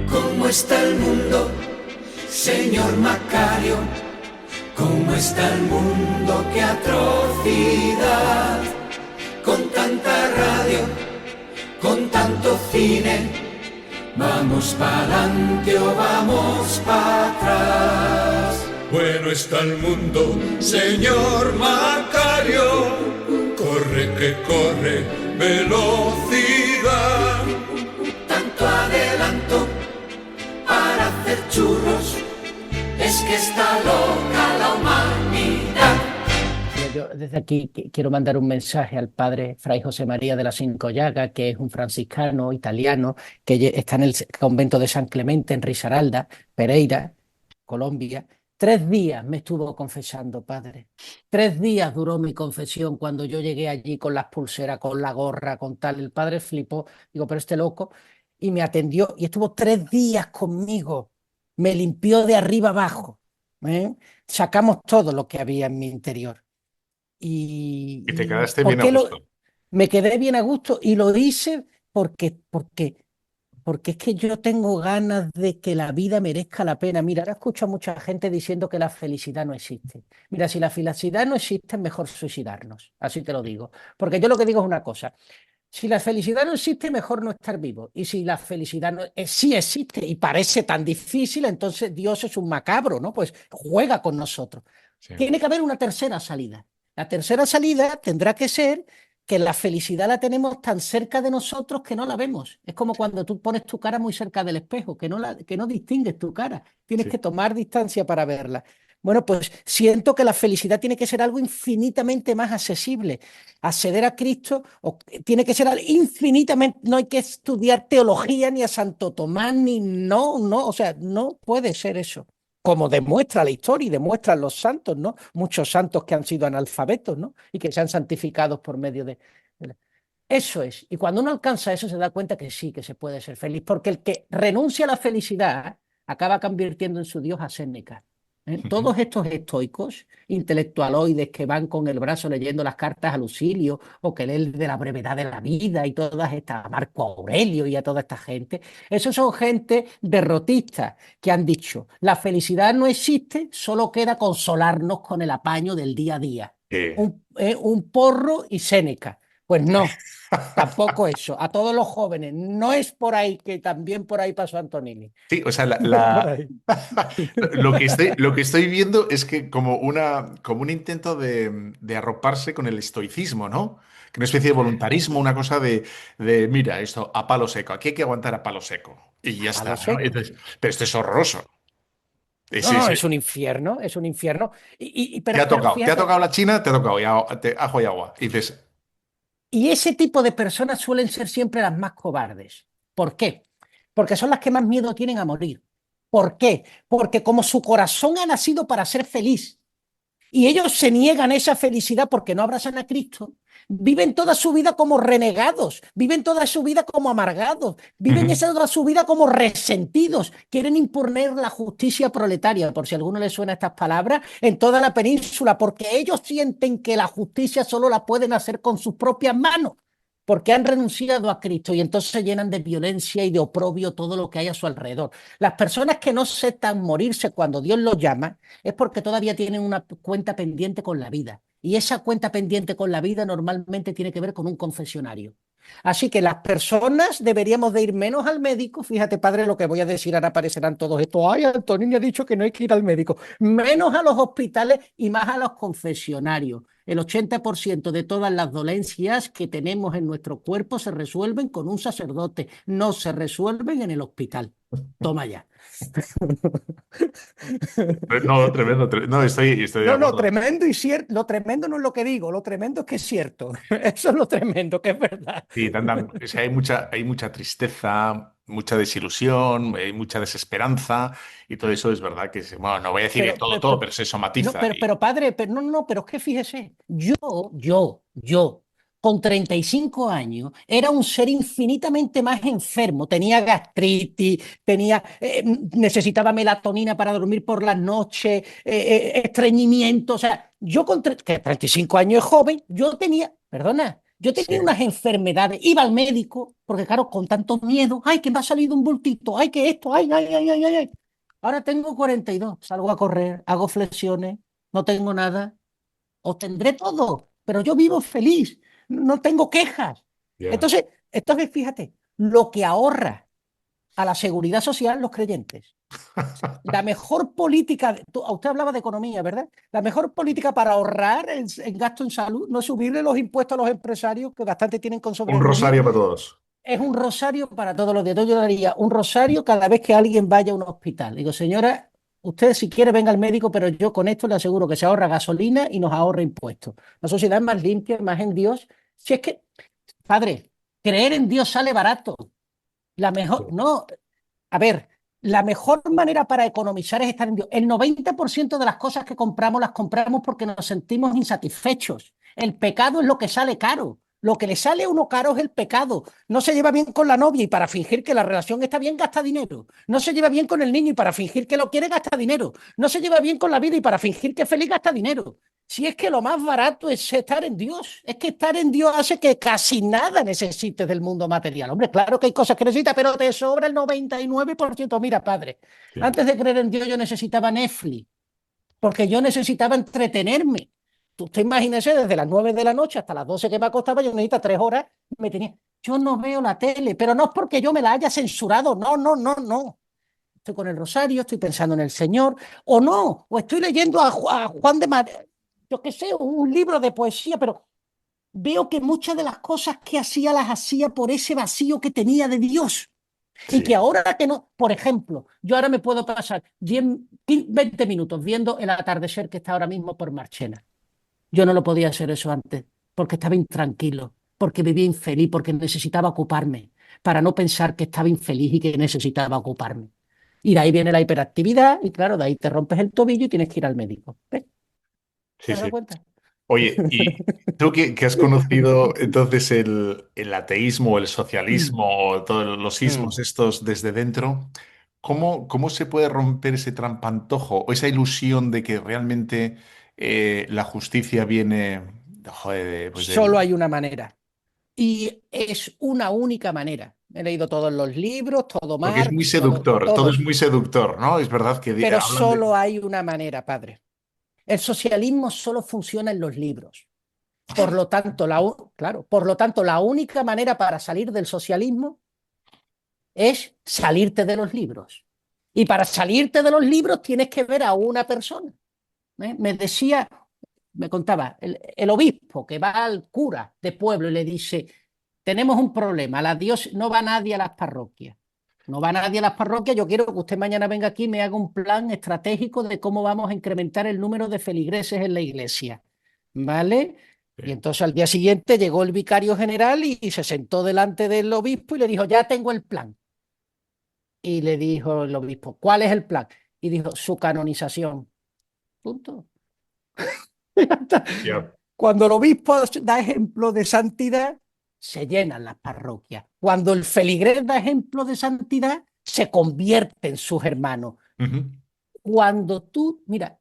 ¿Cómo está el mundo, señor Macario? ¿Cómo está el mundo? ¡Qué atrocidad! Con tanta radio, con tanto cine, ¿vamos pa'lante o vamos para atrás? Bueno está el mundo, señor Macario. Corre que corre, velocidad. Tanto adelanto para hacer churros, es que está loca la humanidad. Yo desde aquí quiero mandar un mensaje al padre Fray José María de las Cinco Llagas, que es un franciscano italiano que está en el convento de San Clemente en Risaralda, Pereira, Colombia. 3 días me estuvo confesando, padre. 3 días duró mi confesión cuando yo llegué allí con las pulseras, con la gorra, con tal. El padre flipó, digo, pero este loco, y me atendió y estuvo 3 días conmigo. Me limpió de arriba abajo. ¿Eh? Sacamos todo lo que había en mi interior. Y te ¿Y quedaste por bien a qué gusto. me quedé bien a gusto? Y lo hice porque es que yo tengo ganas de que la vida merezca la pena. Mira, ahora escucho a mucha gente diciendo que la felicidad no existe. Mira, si la felicidad no existe, es mejor suicidarnos. Así te lo digo. Porque yo lo que digo es una cosa. Si la felicidad no existe, mejor no estar vivo. Y si la felicidad no, sí existe y parece tan difícil, entonces Dios es un macabro, ¿no? Pues juega con nosotros. Sí. Tiene que haber una tercera salida. La tercera salida tendrá que ser que la felicidad la tenemos tan cerca de nosotros que no la vemos. Es como cuando tú pones tu cara muy cerca del espejo, que no distingues tu cara. Tienes Sí. que tomar distancia para verla. Bueno, pues siento que la felicidad tiene que ser algo infinitamente más accesible. Acceder a Cristo tiene que ser algo infinitamente, no hay que estudiar teología ni a Santo Tomás, ni no, o sea, no puede ser eso. Como demuestra la historia y demuestran los santos, ¿no? Muchos santos que han sido analfabetos, ¿no? Y que se han santificado por medio Eso es. Y cuando uno alcanza eso, se da cuenta que sí, que se puede ser feliz. Porque el que renuncia a la felicidad acaba convirtiendo en su Dios a Séneca. Ujú. Todos estos estoicos, intelectualoides que van con el brazo leyendo las cartas a Lucilio o que leen de la brevedad de la vida y todas estas, a Marco Aurelio y a toda esta gente, esos son gente derrotistas que han dicho, la felicidad no existe, solo queda consolarnos con el apaño del día a día. Un porro y Séneca. Pues no, tampoco eso. A todos los jóvenes, no es por ahí, que también por ahí pasó Antonini. Sí, o sea, No es por ahí. lo que estoy viendo es que como un intento de arroparse con el estoicismo, ¿no? Que una especie de voluntarismo, una cosa mira, esto a palo seco, aquí hay que aguantar a palo seco. Y ya A palo está, ¿no? seco. Pero esto es horroroso. No, no, es un infierno, es un infierno. Te ha Fíjate, tocado la China, te ha tocado ajo y agua. Y dices, y ese tipo de personas suelen ser siempre las más cobardes. ¿Por qué? Porque son las que más miedo tienen a morir. ¿Por qué? Porque como su corazón ha nacido para ser feliz, y ellos se niegan esa felicidad porque no abrazan a Cristo, viven toda su vida como renegados, viven toda su vida como amargados, viven ujú, toda su vida como resentidos, quieren imponer la justicia proletaria, por si a alguno le suena estas palabras, en toda la península, porque ellos sienten que la justicia solo la pueden hacer con sus propias manos. porque han renunciado a Cristo y entonces se llenan de violencia y de oprobio todo lo que hay a su alrededor. Las personas que no aceptan morirse cuando Dios los llama es porque todavía tienen una cuenta pendiente con la vida. Y esa cuenta pendiente con la vida normalmente tiene que ver con un confesionario. Así que las personas deberíamos de ir menos al médico. Fíjate, padre, lo que voy a decir, ahora aparecerán todos estos. Ay, Antonini ha dicho que no hay que ir al médico. Menos a los hospitales y más a los confesionarios. El 80% de todas las dolencias que tenemos en nuestro cuerpo se resuelven con un sacerdote, no se resuelven en el hospital. Toma ya. No, tremendo, no, estoy de No, acuerdo. tremendo y cierto. Lo tremendo no es lo que digo, lo tremendo es que es cierto. Eso es lo tremendo, que es verdad. Sí, o sea, hay mucha tristeza, mucha desilusión, hay mucha desesperanza y todo eso es verdad que, bueno, no voy a decir que todo, pero se No, somatiza. pero padre, pero es que fíjese, yo, con 35 años, era un ser infinitamente más enfermo. Tenía gastritis, necesitaba melatonina para dormir por las noches, estreñimiento. O sea, yo que 35 años es joven, yo tenía Sí. unas enfermedades, iba al médico, porque claro, con tanto miedo, ay, que me ha salido un bultito, ay, que esto, ay, ay, ay, ay, ay. Ay. Ahora tengo 42, salgo a correr, hago flexiones, no tengo nada, obtendré todo, pero yo vivo feliz, no tengo quejas. Ya. Entonces, fíjate, lo que ahorra a la seguridad social los creyentes. La mejor política, usted hablaba de economía, ¿verdad? La mejor política para ahorrar el gasto en salud no es subirle los impuestos a los empresarios, que bastante tienen con Un sobrevivir, rosario para todos. es un rosario para todos los días. Yo daría un rosario cada vez que alguien vaya a un hospital. Digo, señora, usted si quiere venga al médico, pero yo con esto le aseguro que se ahorra gasolina y nos ahorra impuestos. La sociedad es más limpia, más en Dios. Si es que, padre, creer en Dios sale barato. No, a ver, la mejor manera para economizar es estar en Dios. El 90% de las cosas que compramos las compramos porque nos sentimos insatisfechos. El pecado es lo que sale caro. Lo que le sale a uno caro es el pecado. No se lleva bien con la novia y para fingir que la relación está bien gasta dinero. No se lleva bien con el niño y para fingir que lo quiere gasta dinero. No se lleva bien con la vida y para fingir que es feliz gasta dinero. Si es que lo más barato es estar en Dios. Es que estar en Dios hace que casi nada necesites del mundo material. Hombre, claro que hay cosas que necesitas, pero te sobra el 99%. Mira, padre, Sí. antes de creer en Dios yo necesitaba Netflix, porque yo necesitaba entretenerme. Usted imagínese, desde las 9 de la noche hasta las 12 que me acostaba, yo necesitaba 3 horas, Yo no veo la tele, pero no es porque yo me la haya censurado, no. Estoy con el rosario, estoy pensando en el Señor, o no, o estoy leyendo a Juan de Mar, yo qué sé, un libro de poesía, pero veo que muchas de las cosas que hacía las hacía por ese vacío que tenía de Dios. Y Sí. que ahora que no, por ejemplo, yo ahora me puedo pasar 10, 20 minutos viendo el atardecer que está ahora mismo por Marchena. Yo no lo podía hacer eso antes, porque estaba intranquilo, porque vivía infeliz, porque necesitaba ocuparme, para no pensar que estaba infeliz y que necesitaba ocuparme. Y de ahí viene la hiperactividad, y claro, de ahí te rompes el tobillo y tienes que ir al médico. ¿Ves? ¿Te Sí, has dado sí. cuenta? Oye, y tú que has conocido entonces el ateísmo, el socialismo, todos los ismos Mm. estos desde dentro, ¿cómo se puede romper ese trampantojo o esa ilusión de que realmente la justicia viene, joder, pues Solo hay una manera. Y es una única manera. He leído todos los libros, todo porque es muy Marx, seductor, todo es todo. muy seductor, ¿no? Es verdad que Pero hablan de... solo hay una manera, padre. El socialismo solo funciona en los libros. Por lo tanto, la única manera para salir del socialismo es salirte de los libros. Y para salirte de los libros tienes que ver a una persona. Me contaba, el obispo que va al cura de pueblo y le dice, tenemos un problema, no va nadie a las parroquias. No va nadie a las parroquias, yo quiero que usted mañana venga aquí y me haga un plan estratégico de cómo vamos a incrementar el número de feligreses en la iglesia. ¿Vale? Y entonces al día siguiente llegó el vicario general y se sentó delante del obispo y le dijo, ya tengo el plan. Y le dijo el obispo, ¿cuál es el plan? Y dijo, su canonización. Punto. Ya. Cuando el obispo da ejemplo de santidad, se llenan las parroquias. Cuando el feligrés da ejemplo de santidad, se convierte en sus hermanos. Ujú. Mira,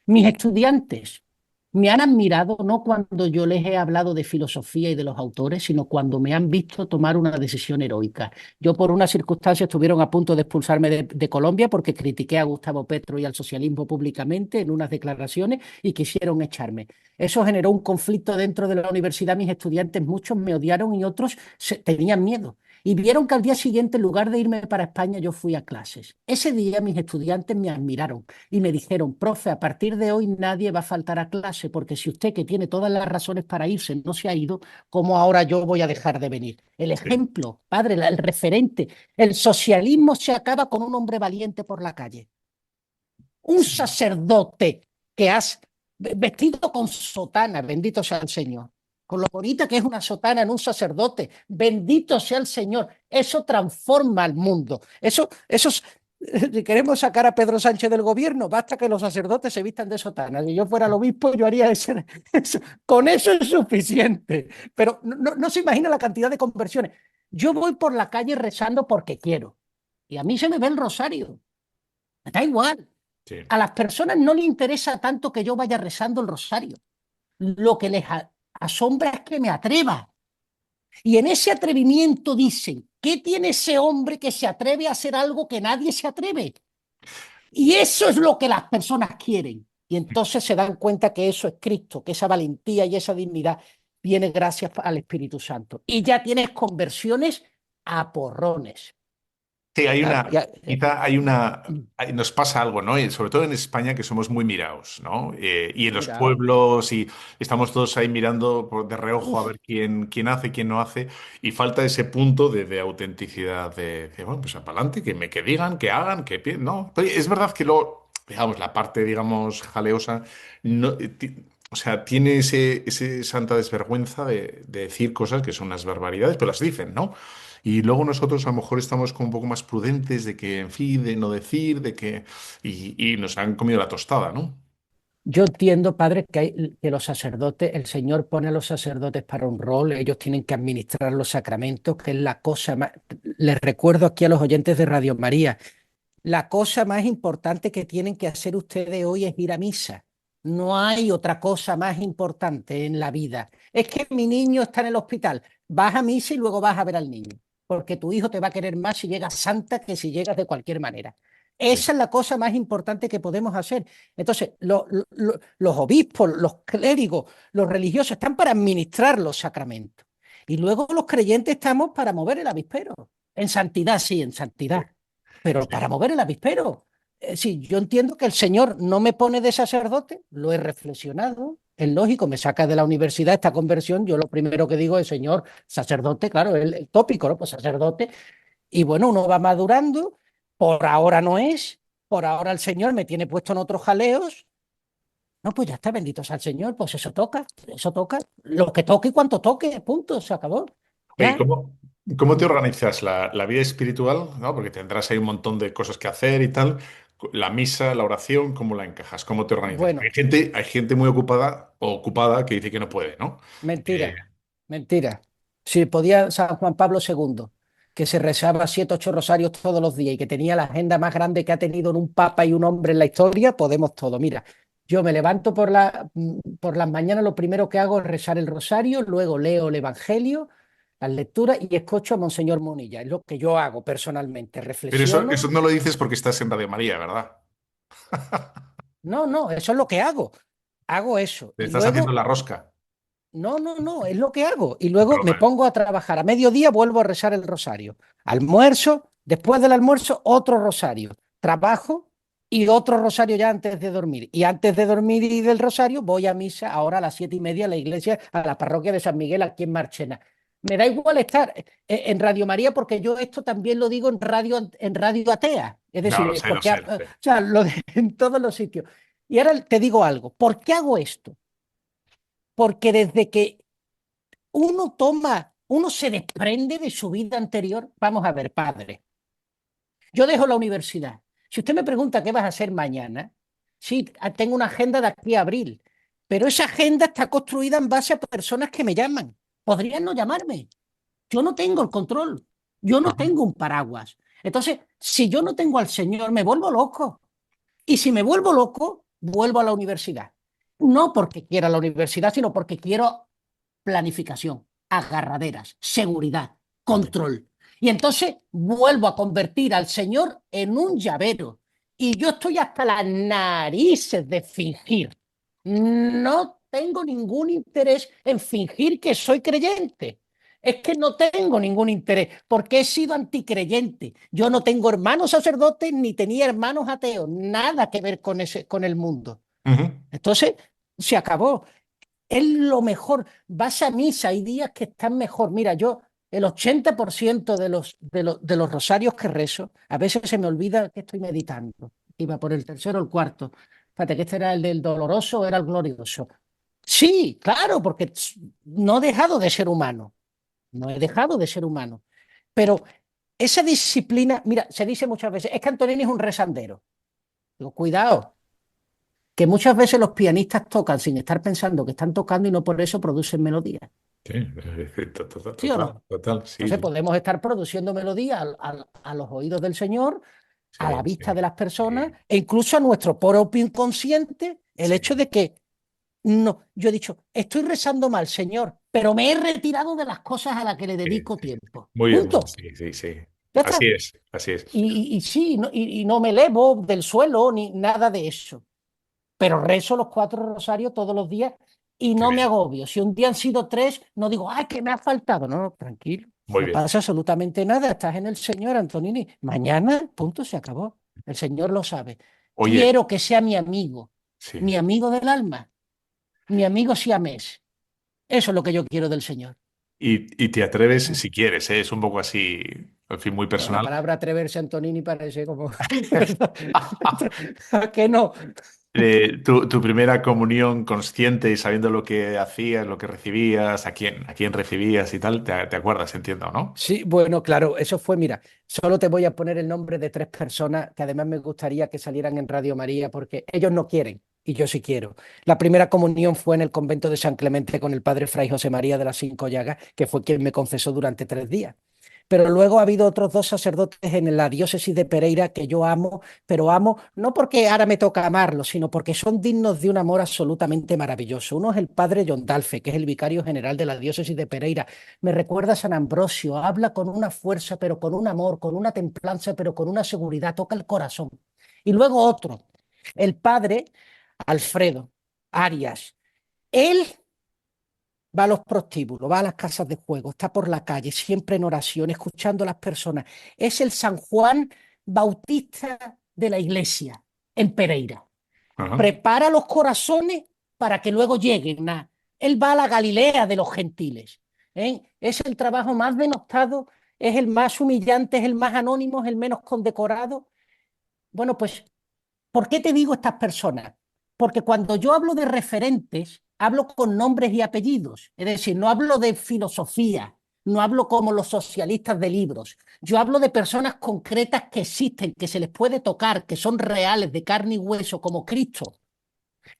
mis estudiantes Me han admirado no cuando yo les he hablado de filosofía y de los autores, sino cuando me han visto tomar una decisión heroica. Yo por una circunstancia estuvieron a punto de expulsarme de Colombia porque critiqué a Gustavo Petro y al socialismo públicamente en unas declaraciones y quisieron echarme. Eso generó un conflicto dentro de la universidad. Mis estudiantes, muchos me odiaron y otros tenían miedo. Y vieron que al día siguiente, en lugar de irme para España, yo fui a clases. Ese día mis estudiantes me admiraron y me dijeron, profe, a partir de hoy nadie va a faltar a clase, porque si usted, que tiene todas las razones para irse, no se ha ido, ¿cómo ahora yo voy a dejar de venir? El Sí, ejemplo, padre, el referente. El socialismo se acaba con un hombre valiente por la calle. Un sí. sacerdote que has vestido con sotana, bendito sea el Señor, con lo bonita que es una sotana en un sacerdote, bendito sea el Señor, eso transforma al mundo. Si queremos sacar a Pedro Sánchez del gobierno, basta que los sacerdotes se vistan de sotana. Si yo fuera el obispo, yo haría eso. Con eso es suficiente. Pero no se imagina la cantidad de conversiones. Yo voy por la calle rezando porque quiero. Y a mí se me ve el rosario. Me da igual. Sí. A las personas no les interesa tanto que yo vaya rezando el rosario. Lo que les asombra es que me atreva. Y en ese atrevimiento dicen, ¿qué tiene ese hombre que se atreve a hacer algo que nadie se atreve? Y eso es lo que las personas quieren. Y entonces se dan cuenta que eso es Cristo, que esa valentía y esa dignidad viene gracias al Espíritu Santo. Y ya tienes conversiones a porrones. Sí, Ya. quizá nos pasa algo, ¿no? Y sobre todo en España, que somos muy mirados, ¿no? Y en los Mira, pueblos, y estamos todos ahí mirando de reojo a uf, ver quién hace, quién no hace, y falta ese punto de autenticidad, bueno, pues para adelante, que digan, que hagan, no. Pero es verdad que luego, digamos, la parte, digamos, jaleosa, no, o sea, tiene ese santa desvergüenza de decir cosas que son unas barbaridades, pero las dicen, ¿no? Y luego nosotros a lo mejor estamos como un poco más prudentes de que, en fin, de no decir, y nos han comido la tostada, ¿no? yo entiendo, padre, que los sacerdotes, el Señor pone a los sacerdotes para un rol, ellos tienen que administrar los sacramentos, que es la cosa más, les recuerdo aquí a los oyentes de Radio María, la cosa más importante que tienen que hacer ustedes hoy es ir a misa. No hay otra cosa más importante en la vida. Es que mi niño está en el hospital. Vas a misa y luego vas a ver al niño, porque tu hijo te va a querer más si llegas santa que si llegas de cualquier manera. Sí. Esa es la cosa más importante que podemos hacer. Entonces, los obispos, los clérigos, los religiosos están para administrar los sacramentos. Y luego los creyentes estamos para mover el avispero. En santidad, sí, en Sí, santidad, pero sí. para mover el avispero. Sí, yo entiendo que el Señor no me pone de sacerdote, lo he reflexionado, es lógico, me saca de la universidad esta conversión, yo lo primero que digo es, Señor, sacerdote, claro, el tópico, ¿no? Pues sacerdote, y bueno, uno va madurando, por ahora no es, por ahora el Señor me tiene puesto en otros jaleos, no, pues ya está, bendito sea el Señor, pues eso toca, lo que toque y cuanto toque, punto, se acabó, Oye, ya. ¿cómo te organizas la vida espiritual, ¿no? Porque tendrás ahí un montón de cosas que hacer y tal. La misa, la oración, ¿cómo la encajas? ¿Cómo te organizas? Porque Bueno, hay gente muy ocupada o ocupada que dice que no puede, ¿no? Eh, mentira, mentira. Si podía San Juan Pablo II, que se rezaba 7, 8 rosarios todos los días y que tenía la agenda más grande que ha tenido en un papa y un hombre en la historia, podemos todo. Mira, yo me levanto por las mañanas, lo primero que hago es rezar el rosario, luego leo el Evangelio, las lecturas y escucho a Monseñor Munilla. Es lo que yo hago personalmente, pero eso reflexiono. no lo dices porque estás en Radio María, ¿verdad? No, no, eso es lo que hago. Hago eso. Te Y estás haciendo luego la rosca. no, es lo que hago. Y luego Pero me pongo a trabajar. A mediodía vuelvo a rezar el rosario. Almuerzo, después del almuerzo, otro rosario. Trabajo y otro rosario ya antes de dormir. Y antes de dormir y del rosario, voy a misa ahora a las 7:30 a la iglesia, a la parroquia de San Miguel, aquí en Marchena. Me da igual estar en Radio María porque yo esto también lo digo en radio atea. Es no, decir, lo sé, lo porque sé, lo sé. o sea, en todos los sitios. Y ahora te digo algo. ¿Por qué hago esto? Porque desde que uno se desprende de su vida anterior. Vamos a ver, padre. Yo dejo la universidad. Si usted me pregunta qué vas a hacer mañana, sí, tengo una agenda de aquí a abril, pero esa agenda está construida en base a personas que me llaman. Podrían no llamarme. Yo no tengo el control. Yo no Ajá. tengo un paraguas. Entonces, si yo no tengo al Señor, me vuelvo loco. Y si me vuelvo loco, vuelvo a la universidad. no porque quiera la universidad, sino porque quiero planificación, agarraderas, seguridad, control. Y entonces vuelvo a convertir al Señor en un llavero. Y yo estoy hasta las narices de fingir. No tengo ningún interés en fingir que soy creyente. Es que no tengo ningún interés, porque he sido anticreyente. Yo no tengo hermanos sacerdotes ni tenía hermanos ateos, nada que ver con el mundo. Entonces, se acabó. Es lo mejor. Vas a misa, hay días que están mejor. Mira, yo, el 80% de los rosarios que rezo, a veces se me olvida que estoy meditando. Iba por el tercero o el cuarto. Fíjate que este era el del doloroso o era el glorioso. Sí, claro, porque no he dejado de ser humano. No he dejado de ser humano. Pero esa disciplina, mira, se dice muchas veces, es que Antonini es un rezandero. Digo, cuidado, que muchas veces los pianistas tocan sin estar pensando que están tocando y no por eso producen melodías. Sí, ¿Sí o no? total, sí, Entonces sí, podemos estar produciendo melodías a los oídos del Señor, a la vista de las personas, e incluso a nuestro propio inconsciente, el hecho de que no, yo he dicho, estoy rezando mal, Señor, pero me he retirado de las cosas a las que le dedico tiempo. muy bien, Punto. sí, sí, sí. Ya está. Así es. Y sí, y no me elevo del suelo ni nada de eso. Pero rezo los 4 rosarios todos los días y Qué no me bien, agobio. Si un día han sido 3, no digo, ay, que me ha faltado. No, no, tranquilo. muy No bien. pasa absolutamente nada. Estás en el Señor, Antonini. Mañana, punto, se acabó. El Señor lo sabe. Oye, Quiero que sea sí. mi amigo del alma, mi amigo siamés. Eso es lo que yo quiero del Señor. Y te atreves si quieres, ¿eh? Es un poco así, en fin, muy Bueno, la personal. palabra atreverse, Antonini, parece como... que no. Tu primera comunión consciente y sabiendo lo que hacías, lo que recibías, a quién recibías y tal, te acuerdas, entiendo, ¿no? Sí, bueno, claro, eso fue, mira, solo te voy a poner el nombre de 3 personas que además me gustaría que salieran en Radio María porque ellos no quieren y yo sí quiero. La primera comunión fue en el convento de San Clemente con el padre Fray José María de las Cinco Llagas, que fue quien me confesó durante 3 días. Pero luego ha habido otros 2 sacerdotes en la diócesis de Pereira que yo amo, pero amo no porque ahora me toca amarlos, sino porque son dignos de un amor absolutamente maravilloso. Uno es el padre John Dalfe, que es el vicario general de la diócesis de Pereira. Me recuerda a San Ambrosio, habla con una fuerza, pero con un amor, con una templanza, pero con una seguridad, toca el corazón. Y luego otro, el padre Alfredo Arias. Él va a los prostíbulos, va a las casas de juego, está por la calle, siempre en oración, escuchando a las personas. Es el San Juan Bautista de la iglesia en Pereira. Ajá. Prepara los corazones para que luego lleguen. Él va a la Galilea de los gentiles. Es el trabajo más denostado, es el más humillante, es el más anónimo, es el menos condecorado. Bueno, pues, ¿por qué te digo estas personas? Porque cuando yo hablo de referentes, hablo con nombres y apellidos. Es decir, no hablo de filosofía, no hablo como los socialistas de libros. Yo hablo de personas concretas que existen, que se les puede tocar, que son reales, de carne y hueso, como Cristo,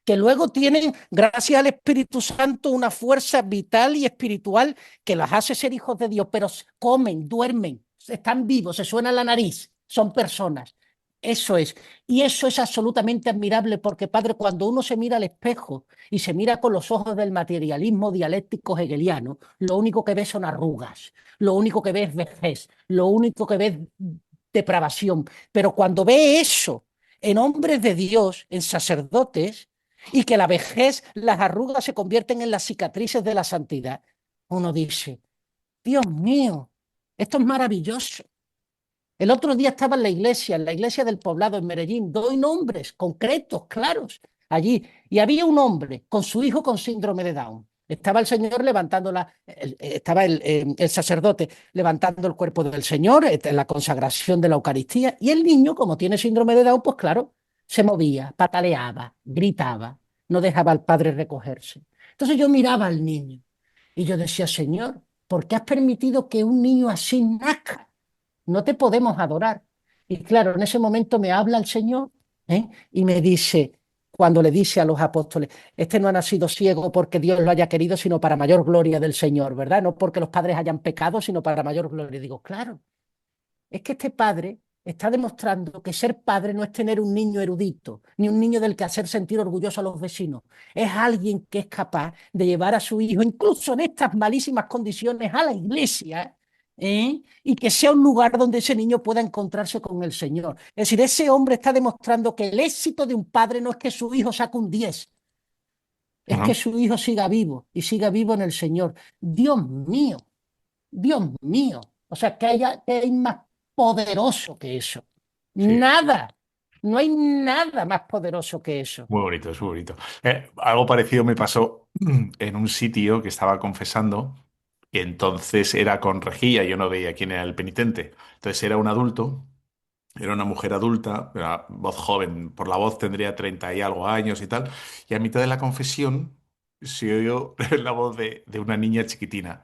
que luego tienen, gracias al Espíritu Santo, una fuerza vital y espiritual que las hace ser hijos de Dios, pero comen, duermen, están vivos, se suena la nariz, son personas. Eso es. Y eso es absolutamente admirable porque, padre, cuando uno se mira al espejo y se mira con los ojos del materialismo dialéctico hegeliano, lo único que ve son arrugas, lo único que ve es vejez, lo único que ve es depravación. Pero cuando ve eso en hombres de Dios, en sacerdotes, y que la vejez, las arrugas se convierten en las cicatrices de la santidad, uno dice, Dios mío, esto es maravilloso. El otro día estaba en la iglesia del poblado en Medellín, doy nombres concretos, claros, allí, y había un hombre con su hijo con síndrome de Down. Estaba el Señor levantando estaba el sacerdote levantando el cuerpo del Señor en la consagración de la Eucaristía, y el niño, como tiene síndrome de Down, pues claro, se movía, pataleaba, gritaba, no dejaba al padre recogerse. Entonces yo miraba al niño y yo decía, Señor, ¿por qué has permitido que un niño así nazca? No te podemos adorar. Y claro, en ese momento me habla el Señor, y me dice, cuando le dice a los apóstoles, este no ha nacido ciego porque Dios lo haya querido, sino para mayor gloria del Señor, ¿verdad? No porque los padres hayan pecado, sino para mayor gloria. Y digo, claro, es que este padre está demostrando que ser padre no es tener un niño erudito, ni un niño del que hacer sentir orgulloso a los vecinos. Es alguien que es capaz de llevar a su hijo, incluso en estas malísimas condiciones, a la iglesia, y que sea un lugar donde ese niño pueda encontrarse con el Señor. Es decir, ese hombre está demostrando que el éxito de un padre no es que su hijo saque un 10, es que su hijo siga vivo y siga vivo en el Señor. Dios mío, Dios mío. O sea, que hay más poderoso que eso. Sí. Nada. No hay nada más poderoso que eso. Muy bonito, es muy bonito. Algo parecido me pasó en un sitio que estaba confesando, y entonces era con rejilla, yo no veía quién era el penitente. Entonces era un adulto, era una mujer adulta, era voz joven, por la voz tendría 30 y algo años y tal, y a mitad de la confesión se oyó la voz de una niña chiquitina.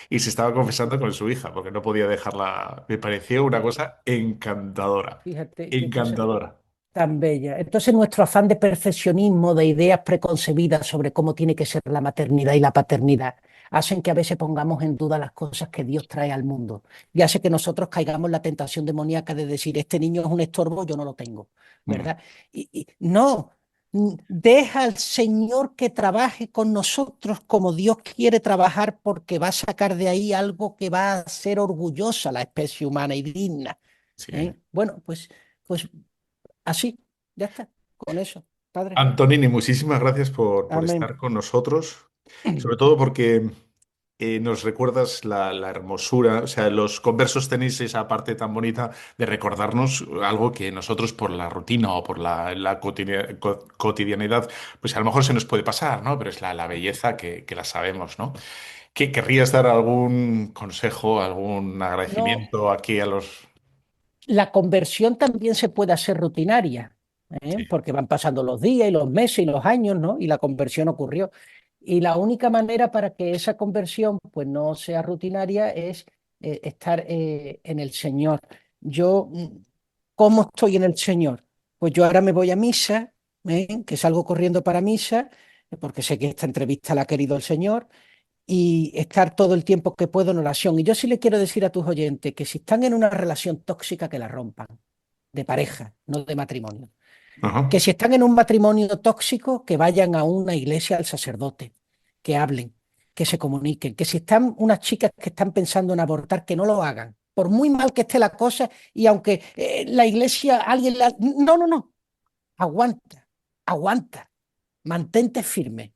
Y se estaba confesando con su hija, porque no podía dejarla. Me pareció una cosa encantadora. Fíjate qué cosa Encantadora. tan bella. Entonces nuestro afán de perfeccionismo, de ideas preconcebidas sobre cómo tiene que ser la maternidad y la paternidad, hacen que a veces pongamos en duda las cosas que Dios trae al mundo y hace que nosotros caigamos en la tentación demoníaca de decir, este niño es un estorbo, yo no lo tengo, ¿verdad? Y no, deja al Señor que trabaje con nosotros como Dios quiere trabajar, porque va a sacar de ahí algo que va a hacer orgullosa a la especie humana y digna. Sí. Bueno, pues así, ya está, con eso, padre. Antonini, muchísimas gracias por Amén. estar con nosotros, sobre todo porque nos recuerdas la hermosura, o sea, los conversos tenéis esa parte tan bonita de recordarnos algo que nosotros por la rutina o por la cotidianidad, pues a lo mejor se nos puede pasar, ¿no? Pero es la belleza que la sabemos, ¿no? ¿Querrías dar algún consejo, algún No, agradecimiento aquí a los... la conversión también se puede hacer rutinaria, Sí. porque van pasando los días y los meses y los años, ¿no? Y la conversión ocurrió. Y la única manera para que esa conversión pues no sea rutinaria es estar en el Señor. Yo, ¿cómo estoy en el Señor? Pues yo ahora me voy a misa, que salgo corriendo para misa, porque sé que esta entrevista la ha querido el Señor, y estar todo el tiempo que puedo en oración. Y yo sí le quiero decir a tus oyentes que si están en una relación tóxica, que la rompan, de pareja, no de matrimonio. Ajá. Que si están en un matrimonio tóxico, que vayan a una iglesia al sacerdote, que hablen, que se comuniquen. Que si están unas chicas que están pensando en abortar, que no lo hagan, por muy mal que esté la cosa, y aunque la iglesia, alguien la... No, no, no, aguanta, aguanta, mantente firme,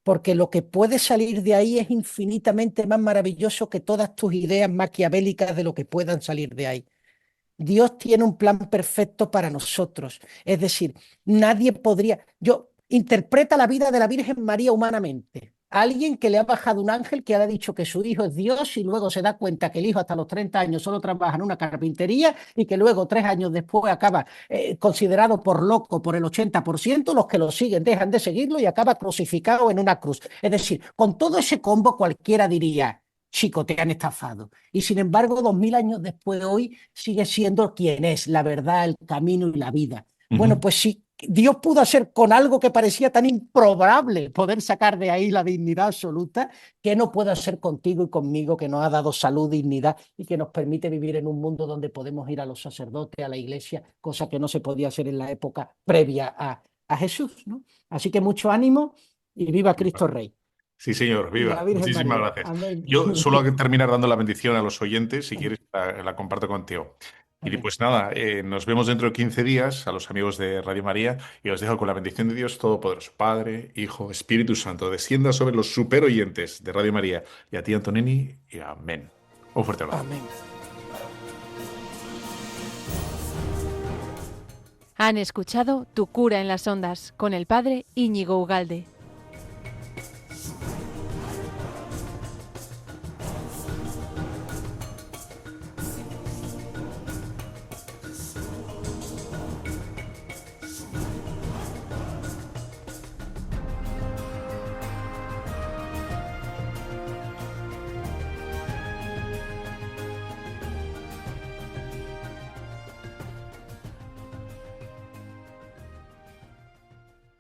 porque lo que puede salir de ahí es infinitamente más maravilloso que todas tus ideas maquiavélicas de lo que puedan salir de ahí. Dios tiene un plan perfecto para nosotros. Es decir, nadie podría... Interpreta la vida de la Virgen María humanamente. Alguien que le ha bajado un ángel que le ha dicho que su hijo es Dios y luego se da cuenta que el hijo hasta los 30 años solo trabaja en una carpintería y que luego 3 años después acaba considerado por loco por el 80%, los que lo siguen dejan de seguirlo y acaba crucificado en una cruz. Es decir, con todo ese combo cualquiera diría, chico, te han estafado. Y sin embargo, 2000 años después de hoy sigue siendo quien es, la verdad, el camino y la vida. Bueno, pues sí, Dios pudo hacer con algo que parecía tan improbable poder sacar de ahí la dignidad absoluta, que no puede hacer contigo y conmigo, que nos ha dado salud, dignidad y que nos permite vivir en un mundo donde podemos ir a los sacerdotes, a la iglesia, cosa que no se podía hacer en la época previa a Jesús, ¿no? Así que mucho ánimo y viva Cristo Rey. Sí, señor, Y la viva. Virgen Muchísimas María. gracias. Amén. Yo solo voy a terminar dando la bendición a los oyentes, si quieres la comparto contigo. Y Amén. pues nada, nos vemos dentro de 15 días a los amigos de Radio María y os dejo con la bendición de Dios Todopoderoso, Padre, Hijo, Espíritu Santo, descienda sobre los super oyentes de Radio María y a ti, Antonini, y amén. Un fuerte abrazo. Amén. Han escuchado Tu cura en las ondas con el padre Íñigo Ugalde.